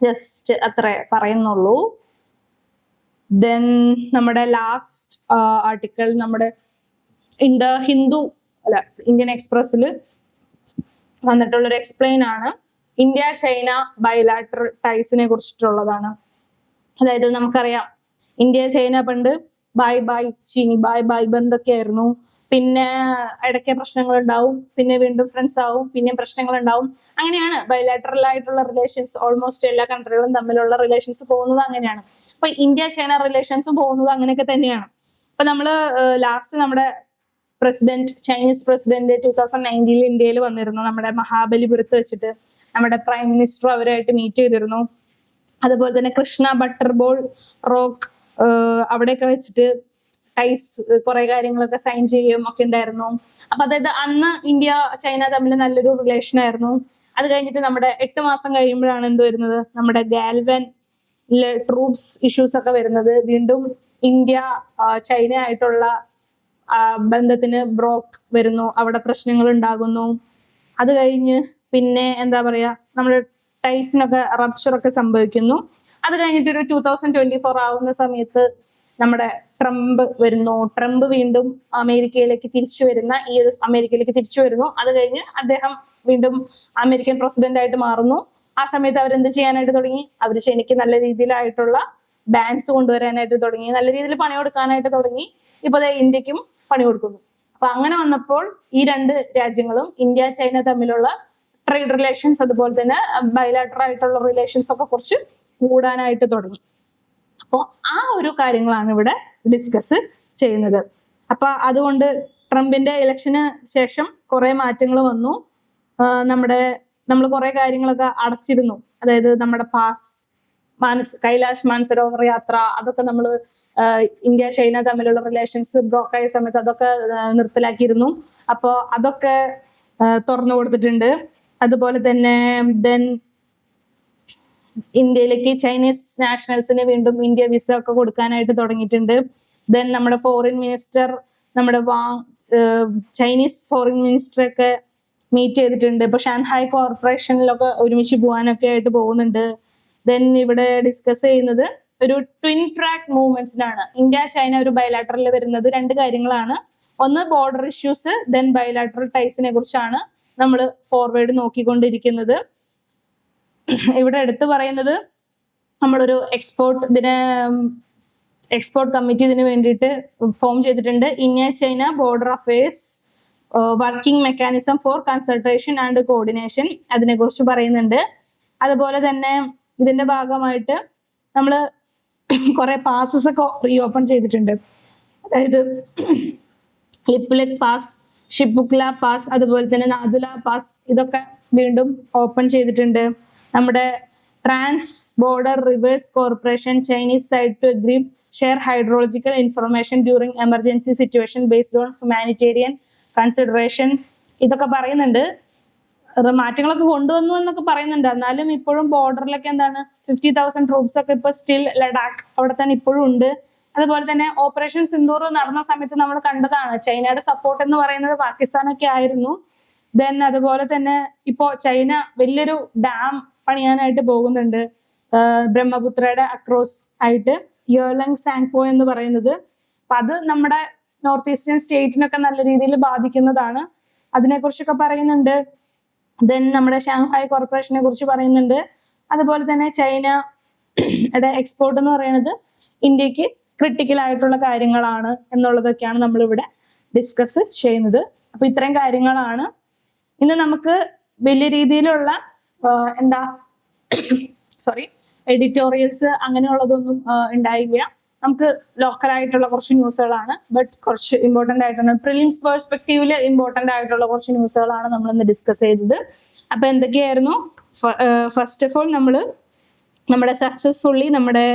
ജസ്റ്റ് അത്രേ പറയുന്നുള്ളൂ. ദെൻ നമ്മുടെ ലാസ്റ്റ് ആർട്ടിക്കിൾ നമ്മുടെ ഇന്ത്യൻ എക്സ്പ്രസിൽ വന്നിട്ടുള്ളൊരു എക്സ്പ്ലെയിൻ ആണ്. ഇന്ത്യ ചൈന ബൈലാറ്ററൽ ടൈസിനെ കുറിച്ചിട്ടുള്ളതാണ്. അതായത് നമുക്കറിയാം ഇന്ത്യ ചൈന പണ്ട് ബൈ ബൈ ചീനി ബൈ ബൈ ബന്ധൊക്കെ ആയിരുന്നു. പിന്നെ ഇടയ്ക്ക് പ്രശ്നങ്ങൾ ഉണ്ടാവും, പിന്നെ വീണ്ടും ഫ്രണ്ട്സ് ആവും, പിന്നെ പ്രശ്നങ്ങൾ ഉണ്ടാവും. അങ്ങനെയാണ് ബൈലാറ്ററൽ ആയിട്ടുള്ള റിലേഷൻസ് ഓൾമോസ്റ്റ് എല്ലാ കൺട്രികളും തമ്മിലുള്ള റിലേഷൻസ് പോകുന്നത് അങ്ങനെയാണ്. അപ്പൊ ഇന്ത്യ ചൈന റിലേഷൻസും പോകുന്നത് അങ്ങനെയൊക്കെ തന്നെയാണ്. അപ്പൊ നമ്മള് ലാസ്റ്റ് നമ്മുടെ ചൈനീസ് പ്രസിഡന്റ് 2019 ഇന്ത്യയിൽ വന്നിരുന്നു. നമ്മുടെ മഹാബലിപുരത്ത് വെച്ചിട്ട് നമ്മുടെ പ്രൈം മിനിസ്റ്റർ അവരായിട്ട് മീറ്റ് ചെയ്തിരുന്നു. അതുപോലെ തന്നെ കൃഷ്ണ ബട്ടർബോൾ റോക്ക് അവിടെയൊക്കെ വെച്ചിട്ട് ടൈസ് കുറെ കാര്യങ്ങളൊക്കെ സൈൻ ചെയ്യുകയും ഒക്കെ ഉണ്ടായിരുന്നു. അപ്പൊ അതായത് അന്ന് ഇന്ത്യ ചൈന തമ്മിൽ നല്ലൊരു റിലേഷൻ ആയിരുന്നു. അത് കഴിഞ്ഞിട്ട് നമ്മുടെ 8 മാസം കഴിയുമ്പോഴാണ് എന്ത് വരുന്നത്, നമ്മുടെ ഗാൽവൻ ട്രൂപ്സ് ഇഷ്യൂസ് ഒക്കെ വരുന്നത്. വീണ്ടും ഇന്ത്യ ചൈന ആയിട്ടുള്ള ബന്ധത്തിന് ബ്രോക്ക് വരുന്നു, അവിടെ പ്രശ്നങ്ങൾ ഉണ്ടാകുന്നു. അത് കഴിഞ്ഞ് പിന്നെ എന്താ പറയാ, നമ്മുടെ ടൈസിനൊക്കെ റപ്ചർ ഒക്കെ സംഭവിക്കുന്നു. അത് കഴിഞ്ഞിട്ട് ഒരു 2024 ആവുന്ന സമയത്ത് നമ്മുടെ ട്രംപ് വരുന്നു. ട്രംപ് വീണ്ടും അമേരിക്കയിലേക്ക് തിരിച്ചു വരുന്നു. അത് കഴിഞ്ഞ് അദ്ദേഹം വീണ്ടും അമേരിക്കൻ പ്രസിഡന്റ് ആയിട്ട് മാറുന്നു. ആ സമയത്ത് അവരെന്ത് ചെയ്യാനായിട്ട് തുടങ്ങി, അവർ ചൈനയ്ക്ക് നല്ല രീതിയിലായിട്ടുള്ള ബാൻസ് കൊണ്ടുവരാനായിട്ട് തുടങ്ങി, നല്ല രീതിയിൽ പണി കൊടുക്കാനായിട്ട് തുടങ്ങി. ഇപ്പൊ ഇന്ത്യക്കും പണി കൊടുക്കുന്നു. അപ്പൊ അങ്ങനെ വന്നപ്പോൾ ഈ രണ്ട് രാജ്യങ്ങളും ഇന്ത്യ ചൈന തമ്മിലുള്ള ട്രേഡ് റിലേഷൻസ് അതുപോലെ തന്നെ ബൈലാറ്ററൽ ആയിട്ടുള്ള റിലേഷൻസ് ഒക്കെ കുറച്ച് കൂടാനായിട്ട് തുടങ്ങി. അപ്പോൾ ആ ഒരു കാര്യങ്ങളാണ് ഇവിടെ ഡിസ്കസ് ചെയ്യുന്നത്. അപ്പൊ അതുകൊണ്ട് ട്രംപിന്റെ ഇലക്ഷന് ശേഷം കുറെ മാറ്റങ്ങൾ വന്നു. നമ്മൾ കുറെ കാര്യങ്ങളൊക്കെ അടച്ചിരുന്നു. അതായത് നമ്മുടെ കൈലാഷ് മാനസരോവർ യാത്ര, അതൊക്കെ നമ്മൾ ഇന്ത്യ ചൈന തമ്മിലുള്ള റിലേഷൻസ് ബ്രോക്കായ സമയത്ത് അതൊക്കെ നിർത്തലാക്കിയിരുന്നു. അപ്പോൾ അതൊക്കെ തുറന്നു കൊടുത്തിട്ടുണ്ട്. അതുപോലെ തന്നെ ഇന്ത്യയിലേക്ക് ചൈനീസ് നാഷണൽസിന് വീണ്ടും ഇന്ത്യ വിസ ഒക്കെ കൊടുക്കാനായിട്ട് തുടങ്ങിയിട്ടുണ്ട്. ദെൻ നമ്മുടെ foreign minister Chinese foreign minister ഒക്കെ മീറ്റ് ചെയ്തിട്ടുണ്ട്. ഇപ്പൊ ഷാൻഹായ് കോർപ്പറേഷനിലൊക്കെ ഒരുമിച്ച് പോകാനൊക്കെ ആയിട്ട് പോകുന്നുണ്ട്. ദെൻ ഇവിടെ ഡിസ്കസ് ചെയ്യുന്നത് ഒരു ട്വിൻ ട്രാക്ക് മൂവ്മെന്റ്സിനാണ്. ഇന്ത്യ ചൈന ഒരു ബൈലാറ്ററൽ വരുന്നത് രണ്ട് കാര്യങ്ങളാണ്. ഒന്ന് ബോർഡർ ഇഷ്യൂസ്, ദെൻ ബൈലാറ്ററൽ ടൈസിനെ കുറിച്ചാണ് നമ്മൾ ഫോർവേഡ് നോക്കിക്കൊണ്ടിരിക്കുന്നത്. ഇവിടെ എടുത്തു പറയുന്നത് നമ്മളൊരു എക്സ്പോർട്ട് കമ്മിറ്റി ഇതിന് വേണ്ടിയിട്ട് ഫോം ചെയ്തിട്ടുണ്ട്. India China border affairs working mechanism four consultation and coordination, അതിനെ കുറിച്ച് പറയുന്നുണ്ട്. അതുപോലെ തന്നെ ഇതിന്റെ ഭാഗമായിട്ട് നമ്മൾ കുറെ പാസസ് ഒക്കെ റീ ഓപ്പൺ ചെയ്തിട്ടുണ്ട്. അതായത് ലിപ്ലെറ്റ് പാസ്, ഷിബുക്ല പാസ്, അതുപോലെ തന്നെ നാദുല പാസ്, ഇതൊക്കെ വീണ്ടും ഓപ്പൺ ചെയ്തിട്ടുണ്ട്. നമ്മുടെ trans border rivers corporation Chinese side to agree share hydrological information during emergency situation based on humanitarian consideration, ഇതൊക്കെ പറയുന്നുണ്ട്. മാറ്റങ്ങളൊക്കെ കൊണ്ടുവന്നു എന്നൊക്കെ പറയുന്നുണ്ട്. എന്നാലും ഇപ്പോഴും ബോർഡറിലൊക്കെ എന്താണ് 50,000 ട്രൂപ്സ് ഒക്കെ ഇപ്പൊ സ്റ്റിൽ ലഡാക്ക് അവിടെ തന്നെ ഇപ്പോഴും ഉണ്ട്. അതുപോലെ തന്നെ ഓപ്പറേഷൻ സിന്ദൂർ നടന്ന സമയത്ത് നമ്മൾ കണ്ടതാണ്, ചൈനയുടെ സപ്പോർട്ട് എന്ന് പറയുന്നത് പാകിസ്ഥാനൊക്കെ ആയിരുന്നു. ദെൻ അതുപോലെ തന്നെ ഇപ്പോ ചൈന വലിയൊരു ഡാം പണിയാനായിട്ട് പോകുന്നുണ്ട് ബ്രഹ്മപുത്രയുടെ അക്രോസ് ആയിട്ട്, യോലങ് സാങ്പോ എന്ന് പറയുന്നത്. അപ്പൊ അത് നമ്മുടെ നോർത്ത് ഈസ്റ്റേൺ സ്റ്റേറ്റിനൊക്കെ നല്ല രീതിയിൽ ബാധിക്കുന്നതാണ്. അതിനെക്കുറിച്ചൊക്കെ പറയുന്നുണ്ട്. ദെൻ നമ്മുടെ ഷാങ്ഹായ് കോർപ്പറേഷനെ കുറിച്ച് പറയുന്നുണ്ട്. അതുപോലെ തന്നെ ചൈനയുടെ എക്സ്പോർട്ട് എന്ന് പറയുന്നത് ഇന്ത്യക്ക് ക്രിട്ടിക്കൽ ആയിട്ടുള്ള കാര്യങ്ങളാണ് എന്നുള്ളതൊക്കെയാണ് നമ്മളിവിടെ ഡിസ്കസ് ചെയ്യുന്നത്. അപ്പൊ ഇത്രയും കാര്യങ്ങളാണ് ഇന്ന് നമുക്ക് വലിയ രീതിയിലുള്ള എന്താ സോറി എഡിറ്റോറിയൽസ് അങ്ങനെയുള്ളതൊന്നും ഉണ്ടായില്ല. നമുക്ക് ലോക്കൽ ആയിട്ടുള്ള കുറച്ച് ന്യൂസുകളാണ്, ബട്ട് കുറച്ച് ഇമ്പോർട്ടൻ്റ് ആയിട്ടുള്ള പ്രിലിംസ് പെർസ്പെക്റ്റീവില് ഇമ്പോർട്ടൻ്റ് ആയിട്ടുള്ള കുറച്ച് ന്യൂസുകളാണ് നമ്മൾ ഇന്ന് ഡിസ്കസ് ചെയ്തത്. അപ്പൊ എന്തൊക്കെയായിരുന്നു? ഫസ്റ്റ് ഓഫ് ഓൾ നമ്മുടെ സക്സസ്ഫുള്ളി നമ്മുടെ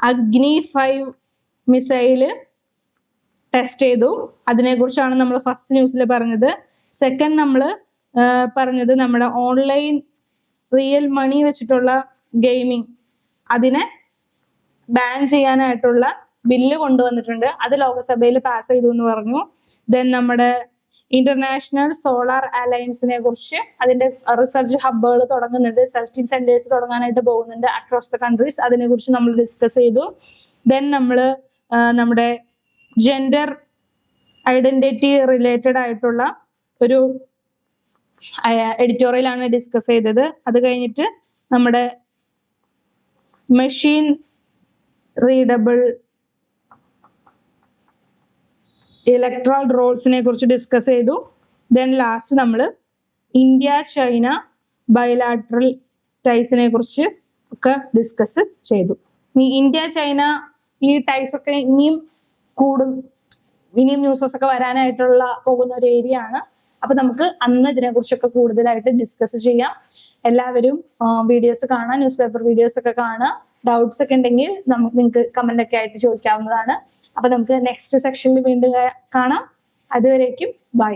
അഗ്നി 5 മിസൈല് ടെസ്റ്റ് ചെയ്തു. അതിനെക്കുറിച്ചാണ് നമ്മൾ ഫസ്റ്റ് ന്യൂസിൽ പറഞ്ഞത്. സെക്കൻഡ് നമ്മൾ പറഞ്ഞത് നമ്മുടെ ഓൺലൈൻ റിയൽ മണി വെച്ചിട്ടുള്ള ഗെയിമിങ് അതിനെ ബാൻ ചെയ്യാനായിട്ടുള്ള ബില്ല് കൊണ്ടുവന്നിട്ടുണ്ട്. അത് ലോകസഭയിൽ പാസ് ചെയ്തു എന്ന് പറഞ്ഞു. ദെൻ നമ്മുടെ ഇന്റർനാഷണൽ സോളാർ അലയൻസിനെ കുറിച്ച്, അതിന്റെ റിസർച്ച് ഹബ്ബുകൾ തുടങ്ങുന്നുണ്ട്, സെർച്ചിങ് സെന്റേഴ്സ് തുടങ്ങാനായിട്ട് പോകുന്നുണ്ട് അക്രോസ് ദ കൺട്രീസ്. അതിനെ കുറിച്ച് നമ്മൾ ഡിസ്കസ് ചെയ്തു. ദെൻ നമ്മൾ നമ്മുടെ ജെൻഡർ ഐഡന്റിറ്റി റിലേറ്റഡ് ആയിട്ടുള്ള ഒരു എഡിറ്റോറിയലാണ് ഡിസ്കസ് ചെയ്തത്. അത് കഴിഞ്ഞിട്ട് നമ്മുടെ മെഷീൻ റീഡബിൾ ഇലക്ട്രൽ റോൾസിനെ കുറിച്ച് ഡിസ്കസ് ചെയ്തു. ദെൻ ലാസ്റ്റ് നമ്മൾ ഇന്ത്യ ചൈന ബൈലാറ്ററൽ ടൈസിനെ കുറിച്ച് ഒക്കെ ഡിസ്കസ് ചെയ്തു. ഈ ഇന്ത്യ ചൈന ഈ ടൈസ് ഒക്കെ ഇനിയും ന്യൂസസ് ഒക്കെ വരാനായിട്ടുള്ള പോകുന്ന ഒരു ഏരിയ ആണ്. അപ്പൊ നമുക്ക് അന്ന് ഇതിനെ കുറിച്ചൊക്കെ കൂടുതലായിട്ട് ഡിസ്കസ് ചെയ്യാം. എല്ലാവരും വീഡിയോസ് കാണാം, ന്യൂസ് പേപ്പർ വീഡിയോസ് ഒക്കെ കാണാം. ഡൗട്ട്സ് ഒക്കെ ഉണ്ടെങ്കിൽ നിങ്ങൾക്ക് കമന്റ് ഒക്കെ ആയിട്ട് ചോദിക്കാവുന്നതാണ്. അപ്പൊ നമുക്ക് നെക്സ്റ്റ് സെക്ഷനിൽ വീണ്ടും കാണാം. അതുവരേക്കും ബൈ.